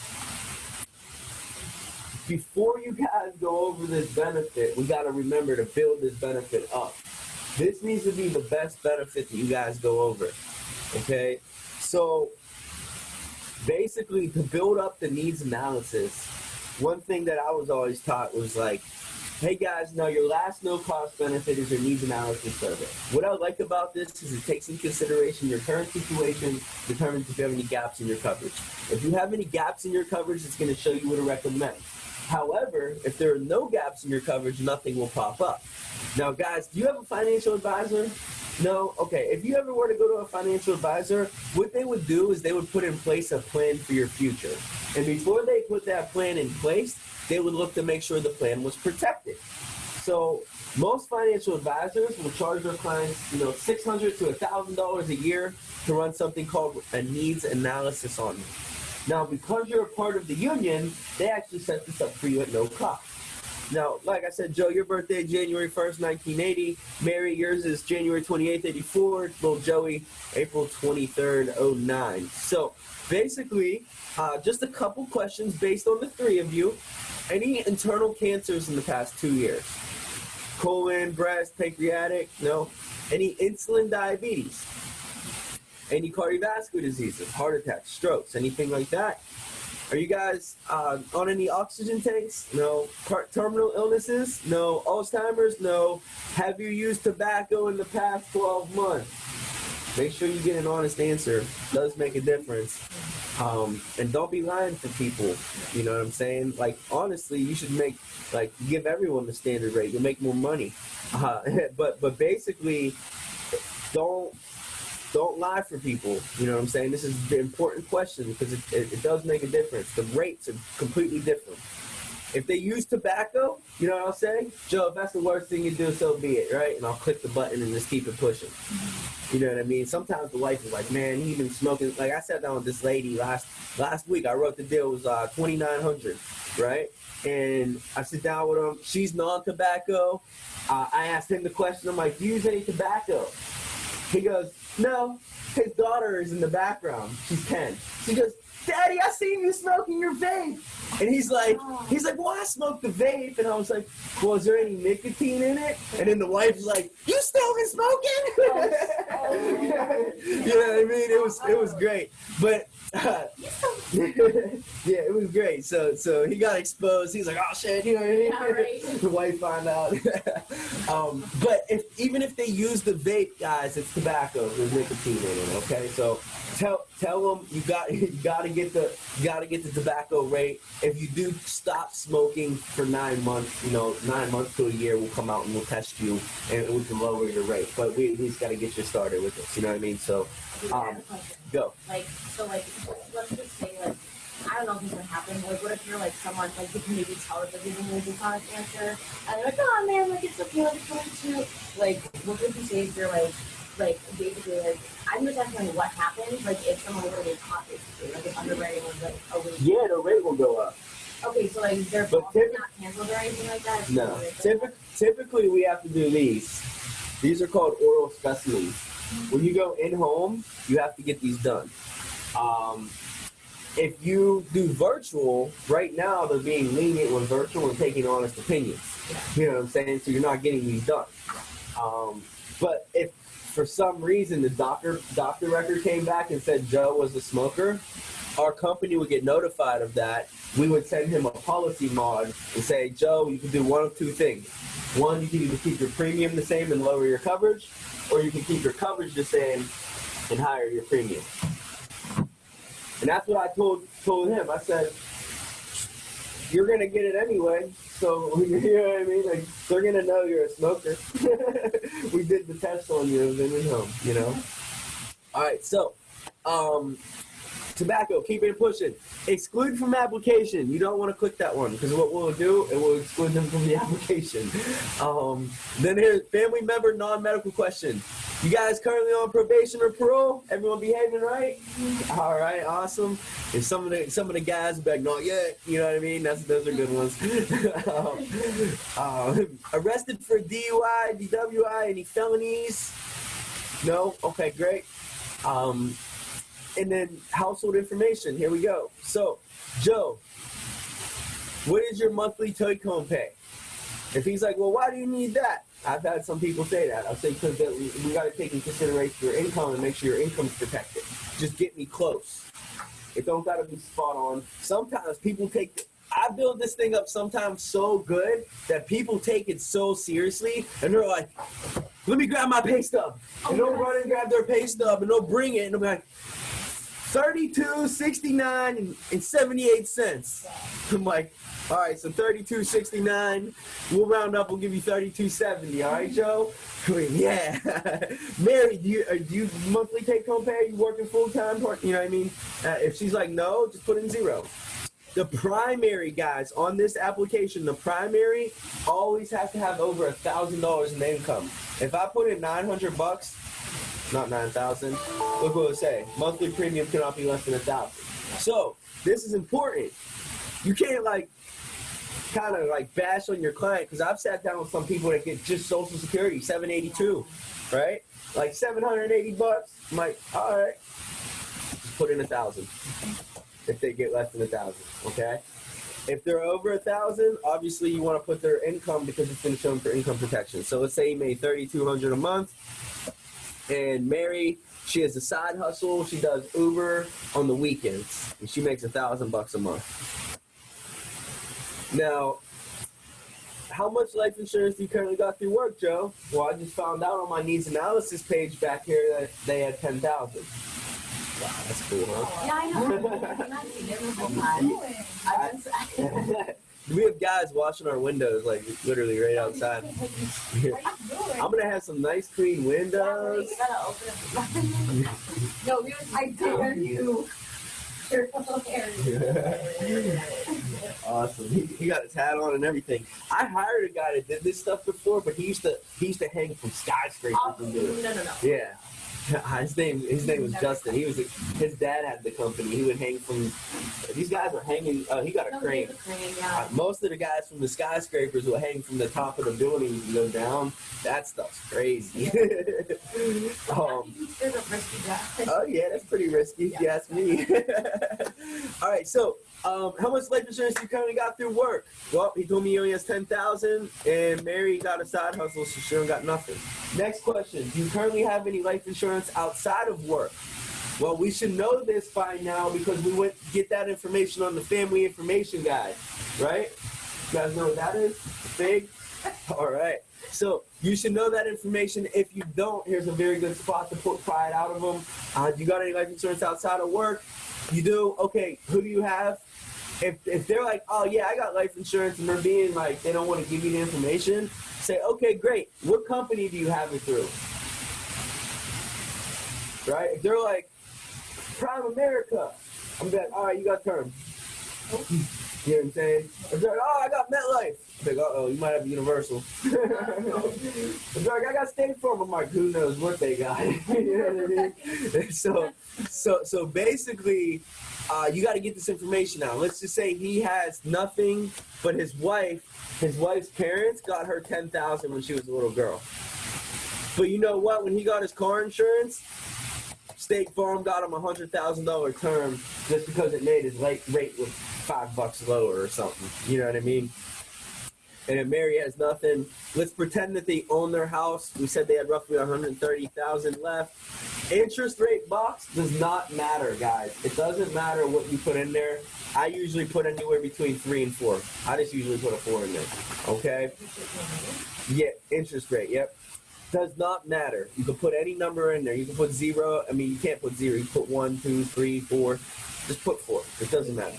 Before you guys go over this benefit, we got to remember to build this benefit up. This needs to be the best benefit that you guys go over, okay? So basically, to build up the needs analysis, one thing that I was always taught was like, hey guys, now your last no-cost benefit is your needs analysis survey. What I like about this is it takes into consideration your current situation, determines if you have any gaps in your coverage. If you have any gaps in your coverage, it's going to show you what to recommend. However, if there are no gaps in your coverage, nothing will pop up. Now guys, do you have a financial advisor? No? Okay, if you ever were to go to a financial advisor, what they would do is they would put in place a plan for your future. And before they put that plan in place, they would look to make sure the plan was protected. So Most financial advisors will charge their clients, $600 to $1,000 a year to run something called a needs analysis on you. Now, because you're a part of the union, they actually set this up for you at no cost. Now, like I said, Joe, your birthday is January 1st, 1980. Mary, yours is January 28th, 84. Little Joey, April 23rd, 09. So basically, just a couple questions based on the three of you. Any internal cancers in the past 2 years? Colon, breast, pancreatic? No. Any insulin diabetes? Any cardiovascular diseases, heart attacks, strokes, anything like that? Are you guys on any oxygen tanks? No. Terminal illnesses? No. Alzheimer's? No. Have you used tobacco in the past 12 months? Make sure you get an honest answer. It does make a difference. And don't be lying for people. You know what I'm saying? Like, honestly, you should give everyone the standard rate. You'll make more money. But basically, don't lie for people. You know what I'm saying? This is the important question because it does make a difference. The rates are completely different. If they use tobacco, you know what I'll say? Joe, if that's the worst thing you do, so be it, right? And I'll click the button and just keep it pushing. You know what I mean? Sometimes the wife is like, man, he been smoking. Like I sat down with this lady last week. I wrote the deal. It was $2,900, right? And I sit down with him. She's non-tobacco. I asked him the question. I'm like, do you use any tobacco? He goes, no. His daughter is in the background. She's 10. She goes, Daddy, I seen you smoking your vape. And he's like, well, I smoked the vape. And I was like, well, is there any nicotine in it? And then the wife's like, you still been smoking? You know what I mean? It was great. But yeah, it was great. So he got exposed. He's like, oh shit, you know what I mean? Yeah, right. The wife found out. But even if they use the vape, guys, it's tobacco. There's nicotine in it. Okay, so tell them you got to get the tobacco rate. If you do stop smoking for 9 months, 9 months to a year, we'll come out and we'll test you and we can lower your rate. But we at least got to get you started with this. You know what I mean? So go. Let's just say, I don't know if this would happen. What if you're someone, you can maybe tell that they're giving you a chronic cancer, and they're like, oh man, it's okay, it's going to, what would you say if you're basically, I'm just asking what happens, if someone were to get caught, basically, if underwriting was a week. Yeah, the rate will go up. Okay, so they're not canceled or anything like that? No. Typically, we have to do these. These are called oral specimens. When you go in-home, you have to get these done. If you do virtual, right now they're being lenient with virtual and taking honest opinions. You know what I'm saying? So you're not getting these done. But if for some reason the doctor record came back and said Joe was a smoker, our company would get notified of that. We would send him a policy mod and say, Joe, you can do one of two things. One, you can either keep your premium the same and lower your coverage, or you can keep your coverage the same and higher your premium. And that's what I told him. I said, you're going to get it anyway. So, you know what I mean? They're going to know you're a smoker. We did the test on you and then at home, All right, so, tobacco, keep it pushing. Exclude from application. You don't want to click that one because what we'll do, it will exclude them from the application. Then here's family member non-medical question. You guys currently on probation or parole? Everyone behaving right? All right, awesome. And some of the guys will be like, not yet. You know what I mean? Those are good ones. Arrested for DUI, DWI, any felonies? No? Okay, great. And then household information. Here we go. So, Joe, what is your monthly take-home pay? If he's like, well, why do you need that? I've had some people say that. I'll say because we got to take into consideration your income and make sure your income's protected. Just get me close. It don't got to be spot on. Sometimes people I build this thing up sometimes so good that people take it so seriously and they're like, let me grab my pay stub. And they'll run and grab their pay stub and they'll bring it and they'll be like, 32.69 and 78 cents. I'm like, all right, so 32.69. We'll round up. We'll give you 32.70. All right, Joe. Yeah. Mary, do you monthly take home pay? Are you working full time? You know what I mean? If she's like no, just put in 0. The primary, guys, on this application, the primary always has to have over $1,000 in income. If I put in $900, not 9,000, look what it say. Monthly premium cannot be less than 1,000. So this is important. You can't kind of bash on your client, because I've sat down with some people that get just Social Security, $782, right? Like $780. I'm like, all right, just put in 1,000. If they get less than 1,000, okay? If they're over 1,000, obviously you want to put their income, because it's going to show them for income protection. So let's say you made $3,200 a month, and Mary, she has a side hustle. She does Uber on the weekends, and she makes $1,000 a month. Now, how much life insurance do you currently got through work, Joe? Well, I just found out on my needs analysis page back here that they had 10,000. Wow, that's cool, huh? Yeah, I know. We have guys washing our windows, like literally right outside. I'm gonna have some nice clean windows. You gotta open it. No, I dare you. You're hilarious. Awesome. He got his hat on and everything. I hired a guy that did this stuff before, but he used to hang from skyscrapers and do it. No. Yeah. His name was Justin. His dad had the company. He would hang from. These guys were hanging. He got a crane. Most of the guys from the skyscrapers will hang from the top of the building and go down. That stuff's crazy. Oh yeah, that's pretty risky if you ask me. All right, so how much life insurance you currently got through work? Well, he told me he only has 10,000, and Mary got a side hustle, so she don't got nothing. Next question: do you currently have any life insurance outside of work? Well, we should know this by now, because we went to get that information on the family information guide, right? You guys know what that is? Big? All right. So you should know that information. If you don't, here's a very good spot to pry it out of them. You got any life insurance outside of work? You do? Okay, who do you have? If they're like, oh yeah, I got life insurance, and they're being like, they don't want to give you the information, say, okay, great. What company do you have it through? Right? If they're like, Prime America, I'm like, all right, you got term. You know what I'm saying? If they're like, oh, I got MetLife, I'm like, uh-oh, you might have Universal. If they're like, I got State Farm, I'm like, who knows what they got? You know what I mean? So basically, you got to get this information out. Let's just say he has nothing, but his wife's parents got her 10,000 when she was a little girl. But you know what? When he got his car insurance, State Farm got him a $100,000 term just because it made his rate was $5 lower or something. You know what I mean? And if Mary has nothing, let's pretend that they own their house. We said they had roughly $130,000 left. Interest rate box does not matter, guys. It doesn't matter what you put in there. I usually put anywhere between 3 and 4. I just usually put a 4 in there. Okay? Yeah, interest rate. Yep. Does not matter. You can put any number in there. You can put 0. I mean, you can't put 0. You can put 1, 2, 3, 4. Just put 4. It doesn't matter.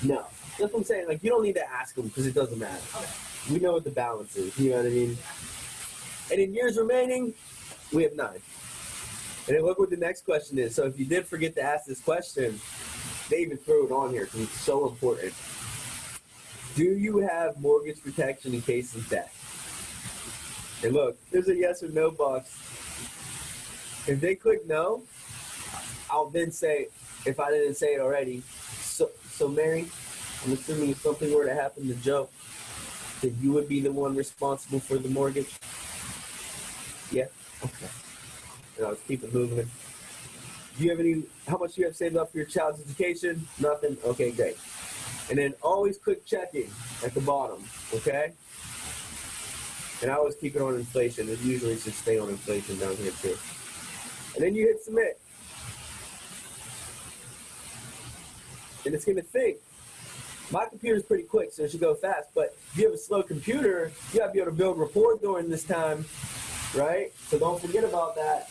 No. That's what I'm saying. Like, you don't need to ask them, because it doesn't matter. We know what the balance is. You know what I mean? And in years remaining, we have 9. And then look what the next question is. So if you did forget to ask this question, they even throw it on here because it's so important. Do you have mortgage protection in case of death? And look, there's a yes or no box. If they click no, I'll then say, if I didn't say it already, so Mary, I'm assuming if something were to happen to Joe, that you would be the one responsible for the mortgage? Yeah? Okay. And let's keep it moving. Do you have how much do you have saved up for your child's education? Nothing? Okay, great. And then always click checking at the bottom, okay? And I always keep it on inflation. It usually should stay on inflation down here too. And then you hit submit. And it's gonna think. My computer's pretty quick, so it should go fast, but if you have a slow computer, you gotta be able to build rapport during this time, right? So don't forget about that.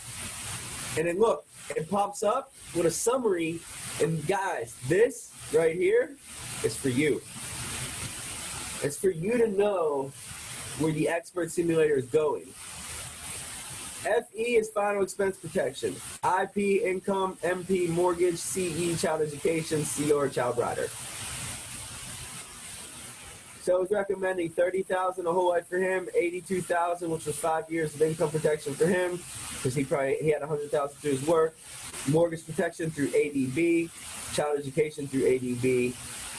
And then look, it pops up with a summary, and guys, this right here is for you. It's for you to know where the expert simulator is going. FE is final expense protection. IP, income. MP, mortgage. CE, child education. CR, child rider. So it's recommending $30,000 a whole life for him, $82,000, which was 5 years of income protection for him, because he had $100,000 through his work. Mortgage protection through ADB, child education through ADB,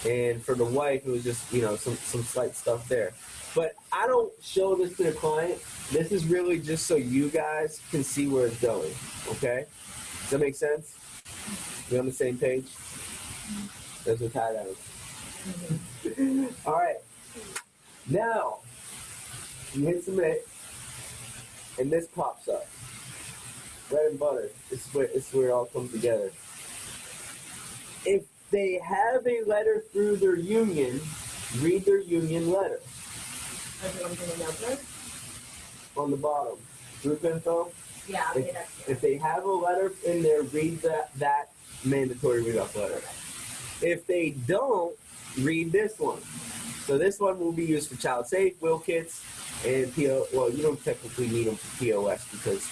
and for the wife, it was just some slight stuff there. But I don't show this to the client. This is really just so you guys can see where it's going. Okay? Does that make sense? We on the same page? That's what tie that is. All right. Now, you hit submit, and this pops up. Bread and butter. It's where it all comes together. If they have a letter through their union, read their union letter. On the bottom. Group info? Yeah, If they have a letter in there, read that mandatory read-off letter. If they don't, read this one. So this one will be used for child safe, will kits, and PO. Well, you don't technically need them for POS because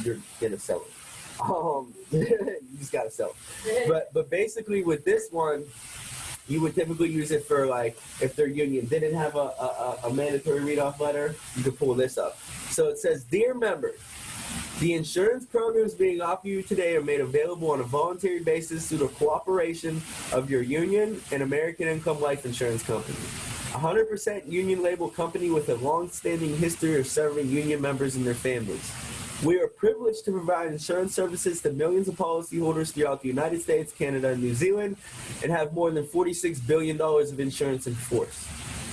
you're gonna sell it. You just gotta sell it. But basically with this one, you would typically use it for like if their union didn't have a mandatory read-off letter, you could pull this up. So it says, "Dear members, the insurance programs being offered you today are made available on a voluntary basis through the cooperation of your union and American Income Life Insurance Company, a 100% union label company with a long-standing history of serving union members and their families. We are privileged to provide insurance services to millions of policyholders throughout the United States, Canada, and New Zealand, and have more than $46 billion of insurance in force.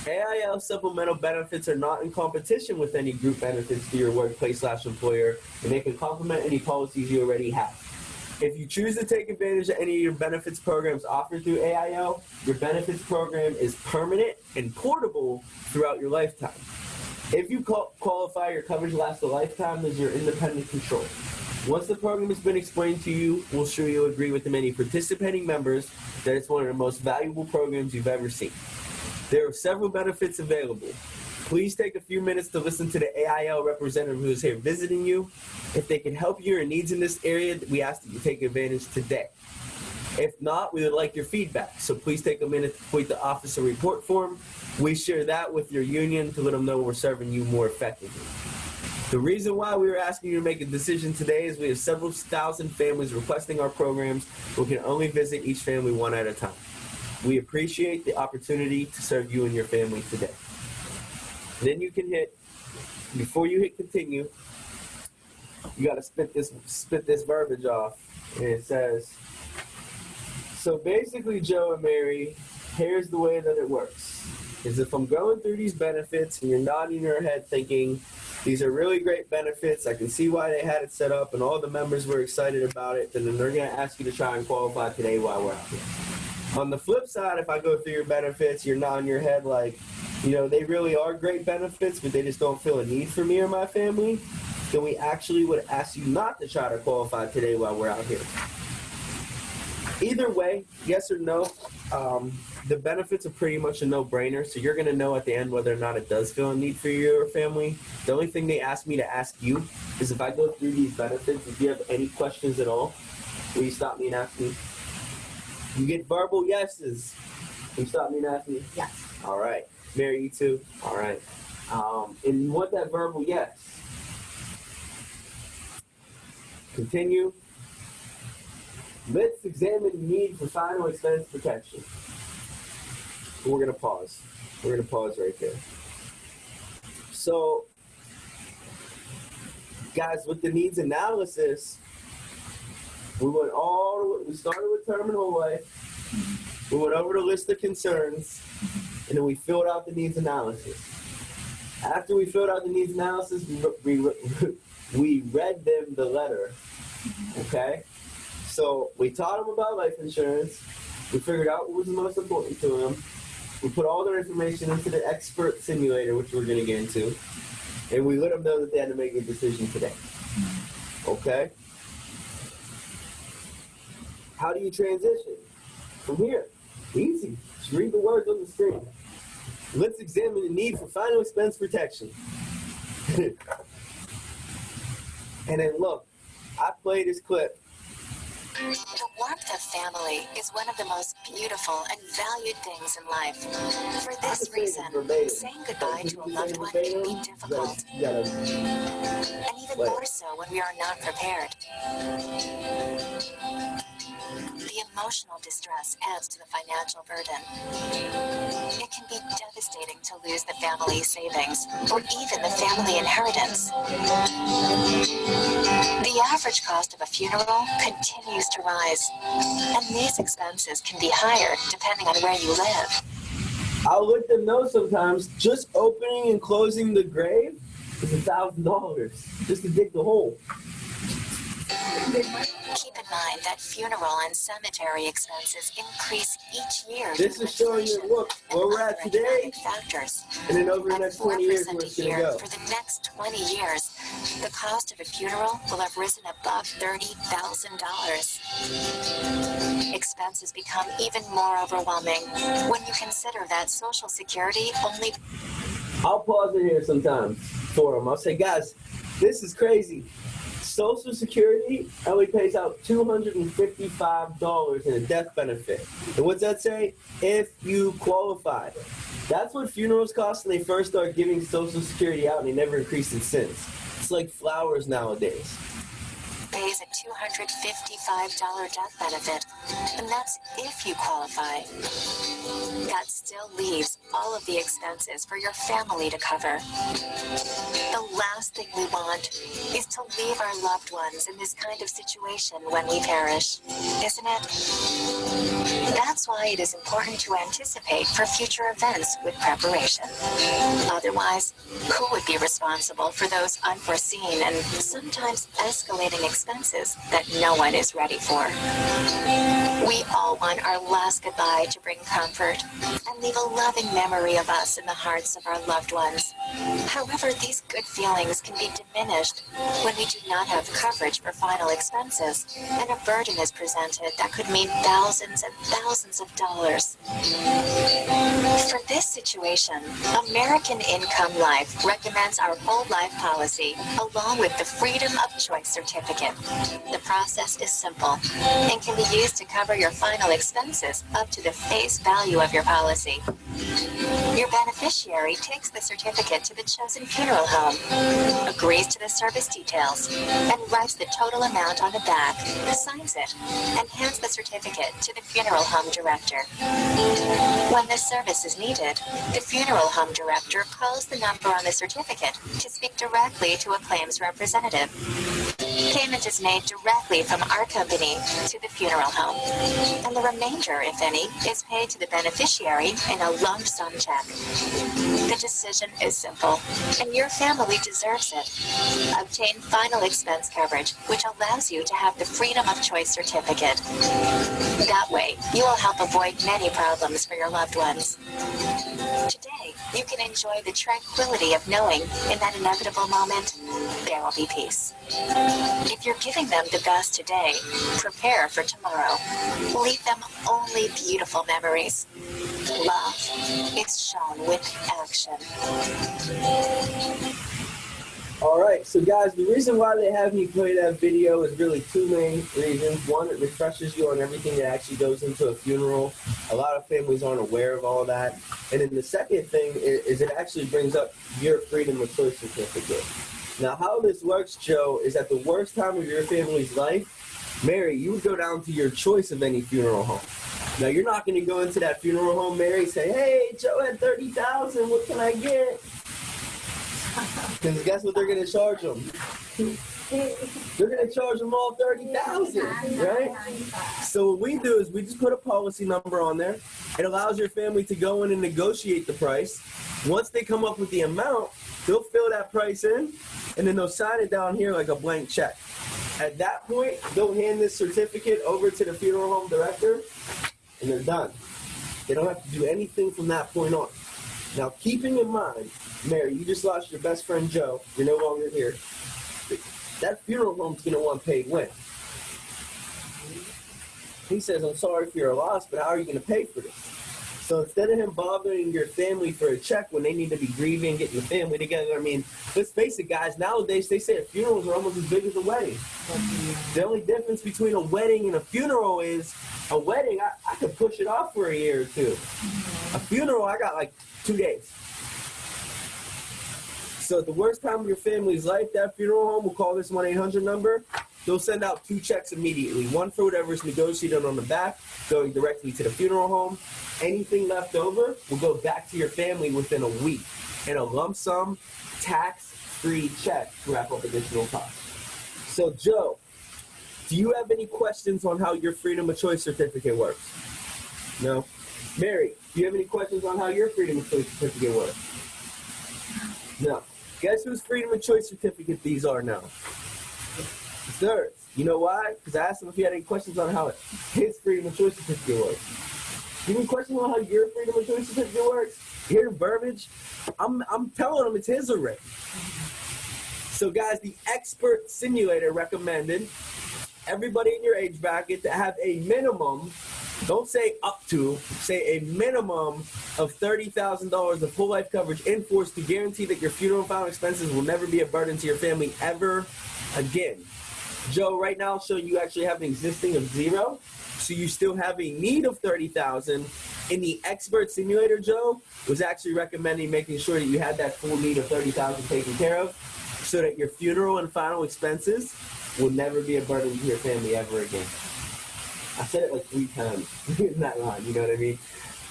AIL supplemental benefits are not in competition with any group benefits to your workplace/employer, and they can complement any policies you already have. If you choose to take advantage of any of your benefits programs offered through AIL, your benefits program is permanent and portable throughout your lifetime. If you qualify, your coverage lasts a lifetime as your independent control. Once the program has been explained to you, we'll sure you'll agree with the many participating members that it's one of the most valuable programs you've ever seen. There are several benefits available. Please take a few minutes to listen to the AIL representative who is here visiting you. If they can help your needs in this area, we ask that you take advantage today. If not, we would like your feedback. So please take a minute to complete the officer report form. We share that with your union to let them know we're serving you more effectively. The reason why we are asking you to make a decision today is we have several thousand families requesting our programs. We can only visit each family one at a time. We appreciate the opportunity to serve you and your family today. Then you can before you hit continue, you got to spit this verbiage off. And it says, so basically, Joe and Mary, here's the way that it works. Is if I'm going through these benefits and you're nodding your head thinking, these are really great benefits, I can see why they had it set up and all the members were excited about it, then they're going to ask you to try and qualify today while we're out here. On the flip side, if I go through your benefits, you're nodding your head like, they really are great benefits, but they just don't feel a need for me or my family, then we actually would ask you not to try to qualify today while we're out here. Either way, yes or no, the benefits are pretty much a no-brainer, so you're going to know at the end whether or not it does feel a need for your family. The only thing they ask me to ask you is if I go through these benefits, if you have any questions at all, will you stop me and ask me? You get verbal yeses. Can you stop me and ask me? Yes. All right. Mary, you too? All right. And you want that verbal yes. Continue. Let's examine the need for final expense protection. We're going to pause. We're going to pause right there. So, guys, with the needs analysis, we started with terminal life. We went over the list of concerns, and then we filled out the needs analysis. After we filled out the needs analysis, we read them the letter. Okay? So we taught them about life insurance. We figured out what was the most important to them. We put all their information into the expert simulator, which we're going to get into. And we let them know that they had to make a decision today. Okay? How do you transition? From here. Easy. Just read the words on the screen. Let's examine the need for final expense protection. And then look, I play this clip. The warmth of family is one of the most beautiful and valued things in life. For this reason, saying goodbye to a loved one can be difficult, and even more so when we are not prepared. The emotional distress adds to the financial burden. It can be devastating to lose the family savings or even the family inheritance. The average cost of a funeral continues to rise, and these expenses can be higher depending on where you live. I'll let them know sometimes just opening and closing the grave is $1,000 just to dig the hole. Keep in mind that funeral and cemetery expenses increase each year. This is showing you, look, where we're at today, factors. and then over the At next 20 years, 4% where a it's going to year go. for the next 20 years, the cost of a funeral will have risen above $30,000. Expenses become even more overwhelming when you consider that Social Security only... I'll pause it here sometimes for them. I'll say, guys, this is crazy. Social Security only pays out $255 in a death benefit. And what's that say? If you qualify. That's what funerals cost when they first start giving Social Security out, and they never increased it since. It's like flowers nowadays. Pays a $255 death benefit, and that's if you qualify. That still leaves all of the expenses for your family to cover. The last thing we want is to leave our loved ones in this kind of situation when we perish, isn't it? That's why it is important to anticipate for future events with preparation. Otherwise, who would be responsible for those unforeseen and sometimes escalating expenses that no one is ready for? We all want our last goodbye to bring comfort and leave a loving memory of us in the hearts of our loved ones. However, these good feelings can be diminished when we do not have coverage for final expenses, and a burden is presented that could mean thousands and thousands of dollars. For this situation, American Income Life recommends our whole life policy along with the Freedom of Choice certificate. The process is simple and can be used to cover your final expenses up to the face value of your policy. Your beneficiary takes the certificate to the chosen funeral home, agrees to the service details, and writes the total amount on the back, signs it, and hands the certificate to the funeral home director. When the service is needed, the funeral home director calls the number on the certificate to speak directly to a claims representative. Payment is made directly from our company to the funeral home, and the remainder, if any, is paid to the beneficiary in a lump sum check. The decision is simple, and your family deserves it. Obtain final expense coverage, which allows you to have the Freedom of Choice certificate. That way, you will help avoid many problems for your loved ones. Today, you can enjoy the tranquility of knowing in that inevitable moment, there will be peace. If you're giving them the best today, prepare for tomorrow. Leave them only beautiful memories. Love is shown with action. All right, so guys, the reason why they have me play that video is really two main reasons. One, it refreshes you on everything that actually goes into a funeral. A lot of families aren't aware of all that. And then the second thing is it actually brings up your Freedom of Choice certificate. Now, how this works, Joe, is at the worst time of your family's life, Mary, you would go down to your choice of any funeral home. Now, you're not going to go into that funeral home, Mary, say, hey, Joe had $30,000, what can I get? Because guess what they're going to charge them? They're going to charge them all $30,000, right? So what we do is we just put a policy number on there. It allows your family to go in and negotiate the price. Once they come up with the amount, they'll fill that price in, and then they'll sign it down here like a blank check. At that point, they'll hand this certificate over to the funeral home director, and they're done. They don't have to do anything from that point on. Now, keeping in mind, Mary, you just lost your best friend, Joe. You're no longer here. That funeral home's going to want paid when? He says, I'm sorry for your loss, but how are you going to pay for this? So instead of him bothering your family for a check when they need to be grieving, getting the family together, I mean, let's face it, guys, nowadays they say funerals are almost as big as a wedding. The only difference between a wedding and a funeral is a wedding, I could push it off for a year or two. A funeral, I got like 2 days. So at the worst time of your family's life, that funeral home will call this 1-800 number. They'll send out 2 checks immediately. One for whatever is negotiated on the back, going directly to the funeral home. Anything left over will go back to your family within a week. And a lump sum, tax-free check to wrap up additional costs. So Joe, do you have any questions on how your freedom of choice certificate works? No? Mary, do you have any questions on how your freedom of choice certificate works? No. Guess whose freedom of choice certificate these are now? It's theirs. You know why? Because I asked him if he had any questions on how his freedom of choice certificate works. You have any questions on how your freedom of choice certificate works? You hear the verbiage? I'm telling him it's his already. So guys, the expert simulator recommended everybody in your age bracket to have a minimum, don't say up to, say a minimum of $30,000 of full life coverage in force to guarantee that your funeral and final expenses will never be a burden to your family ever again. Joe, right now, so you actually have an existing of 0, so you still have a need of $30,000. In the expert simulator, Joe was actually recommending making sure that you had that full need of $30,000 taken care of, so that your funeral and final expenses will never be a burden to your family ever again. I said it like 3 times in that line, you know what I mean?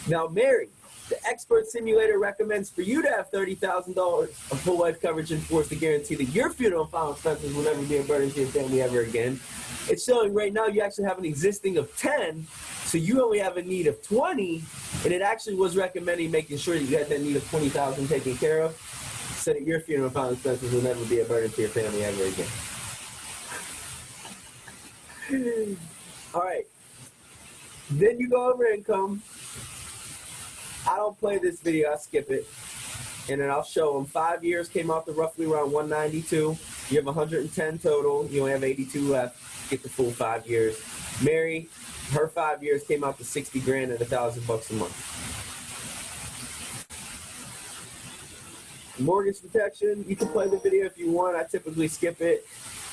Now, Mary, the expert simulator recommends for you to have $30,000 of full life coverage in force to guarantee that your funeral and final expenses will never be a burden to your family ever again. It's showing right now you actually have an existing of 10, so you only have a need of 20, and it actually was recommending making sure that you had that need of $20,000 taken care of, so that your funeral and final expenses will never be a burden to your family ever again. All right. Then you go over income. I don't play this video, I skip it. And then I'll show them 5 years came out to roughly around 192. You have 110 total. You only have 82 left. Get the full 5 years. Mary, her 5 years came out to 60 grand at $1,000 a month. Mortgage protection, you can play the video if you want. I typically skip it.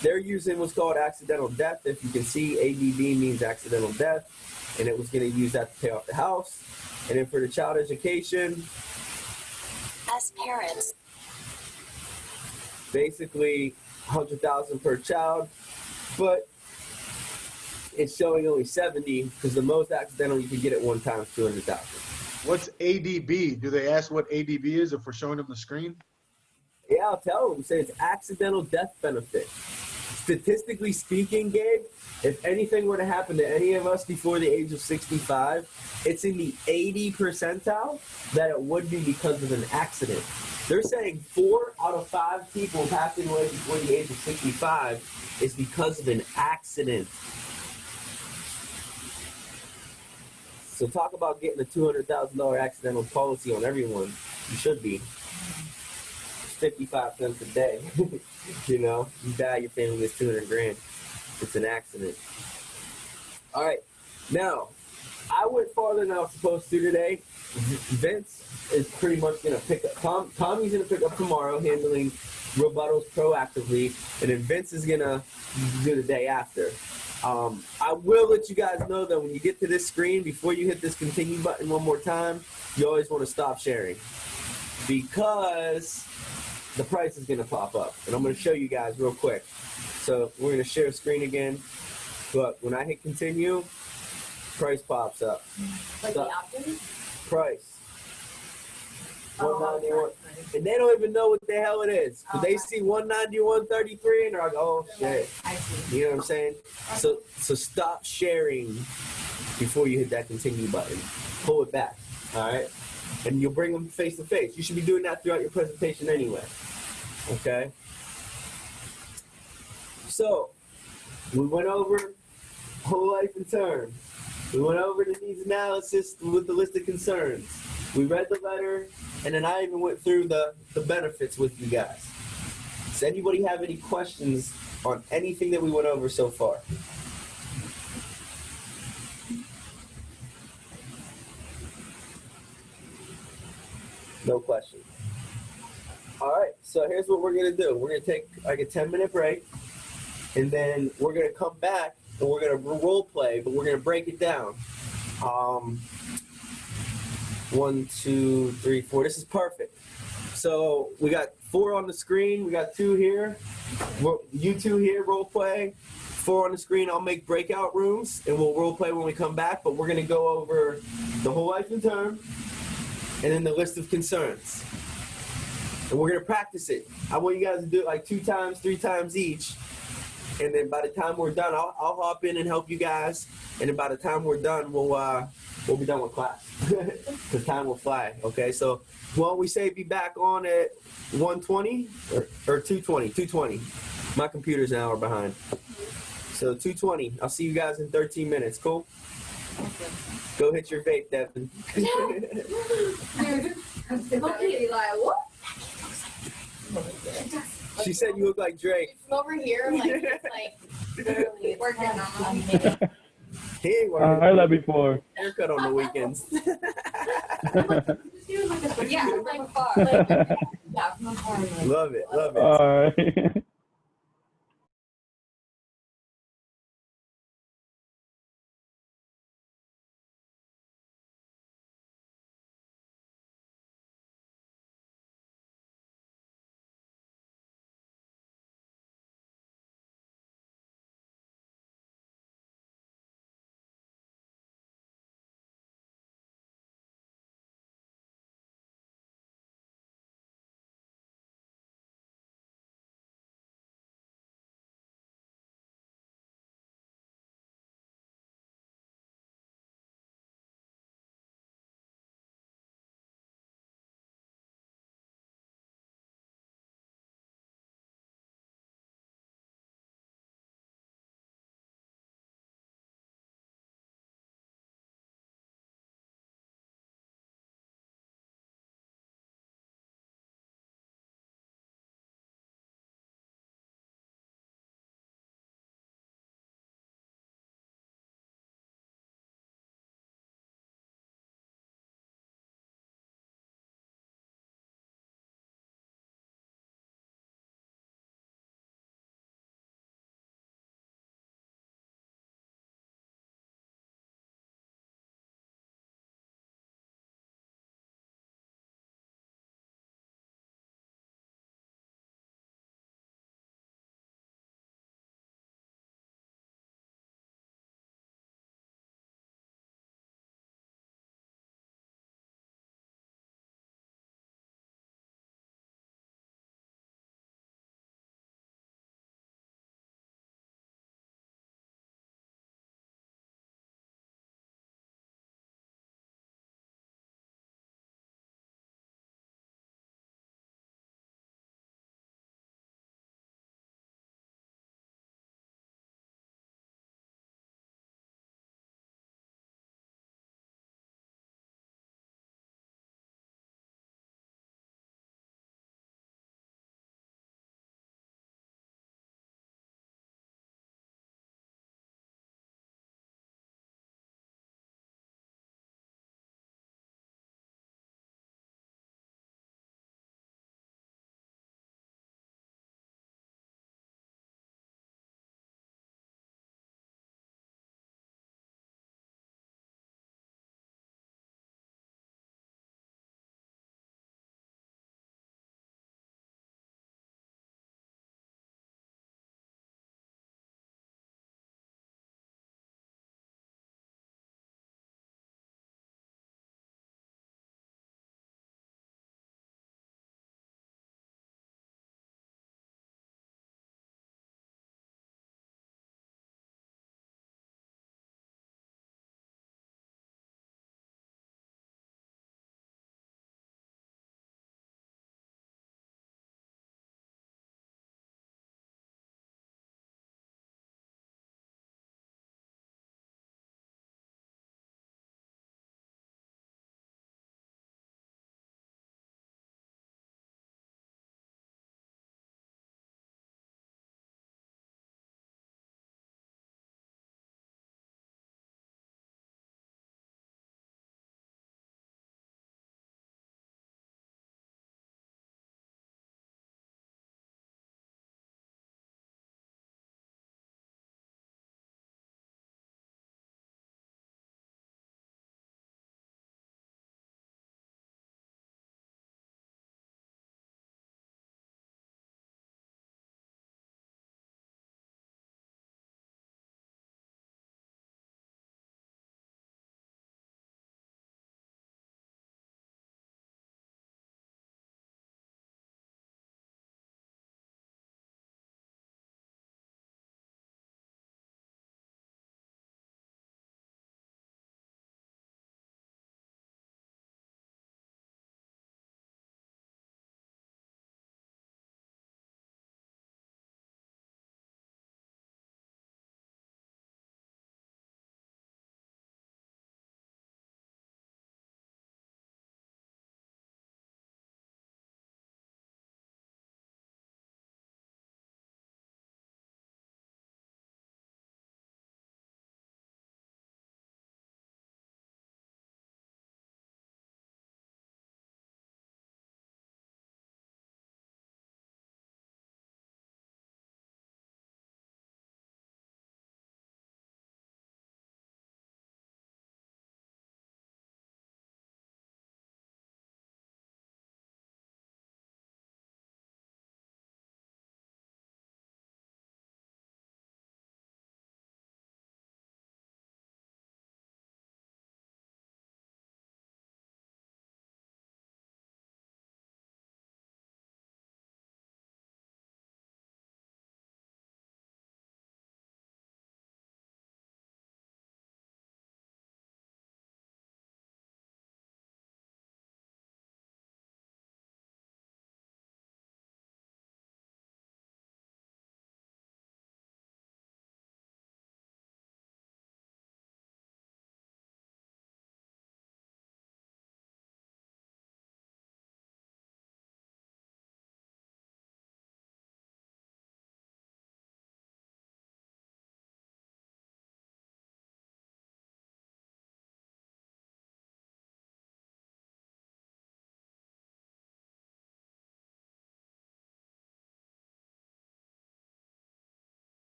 They're using what's called accidental death. If you can see, ADD means accidental death. And it was going to use that to pay off the house. And then for the child education, As parents, basically $100,000 per child, but it's showing only 70 because the most accidental you can get at one time is 200,000. What's ADB? Do they ask what ADB is if we're showing them the screen? Yeah, I'll tell them. Say it's accidental death benefit. Statistically speaking, Gabe, if anything were to happen to any of us before the age of 65, it's in the 80 percentile that it would be because of an accident. They're saying 4 out of 5 people passing away before the age of 65 is because of an accident. So talk about getting a $200,000 accidental policy on everyone. You should be. 55 cents a day. You know, you die, your family gets 200 grand. It's an accident. All right. Now, I went farther than I was supposed to today. Vince is pretty much going to pick up. Tommy's going to pick up tomorrow, handling rebuttals proactively, and then Vince is going to do the day after. I will let you guys know that when you get to this screen, before you hit this continue button one more time, you always want to stop sharing, because the price is going to pop up. And I'm going to show you guys real quick. So we're going to share screen again. But when I hit continue, price pops up. Like So, the option? price. Oh, 191. okay. And they don't even know what the hell it is. But they Okay. see 191.33 and they're like, oh shit. I see. You know what I'm saying? So stop sharing before you hit that continue button. Pull it back. All right? And you'll bring them face to face. You should be doing that throughout your presentation anyway. Okay? So, we went over whole life in terms. We went over the needs analysis with the list of concerns. We read the letter, and then I even went through the benefits with you guys. Does anybody have any questions on anything that we went over so far? No question. All right, so here's what we're gonna do. We're gonna take like a 10-minute break, and then we're gonna come back and we're gonna role play, but we're gonna break it down. 1, 2, 3, 4. This is perfect. So we got 4 on the screen. We got 2 here. You 2 here, role play. 4 on the screen. I'll make breakout rooms, and we'll role play when we come back. But we're gonna go over the whole life and term, and then the list of concerns. And we're gonna practice it. I want you guys to do it like 2 times, 3 times each. And then by the time we're done, I'll hop in and help you guys. And then by the time we're done, we'll be done with class. Because time will fly. Okay, so why don't we say be back on at 1:20 or 2:20? 2:20. My computer's an hour behind. So 2:20. I'll see you guys in 13 minutes. Cool? Go hit your vape, Devin. She said you look like Drake. From over here, like, it's like, literally, it's Working kind on of He ain't I working. heard that before. Haircut on the weekends. yeah, from afar. Like, yeah, from afar. Like, Love it. Love it. All right.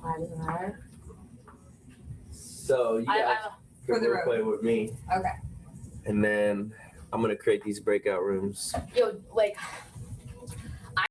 Doesn't matter. So you guys for can the role play with me, Okay. and then I'm gonna create these breakout rooms. Yo, like,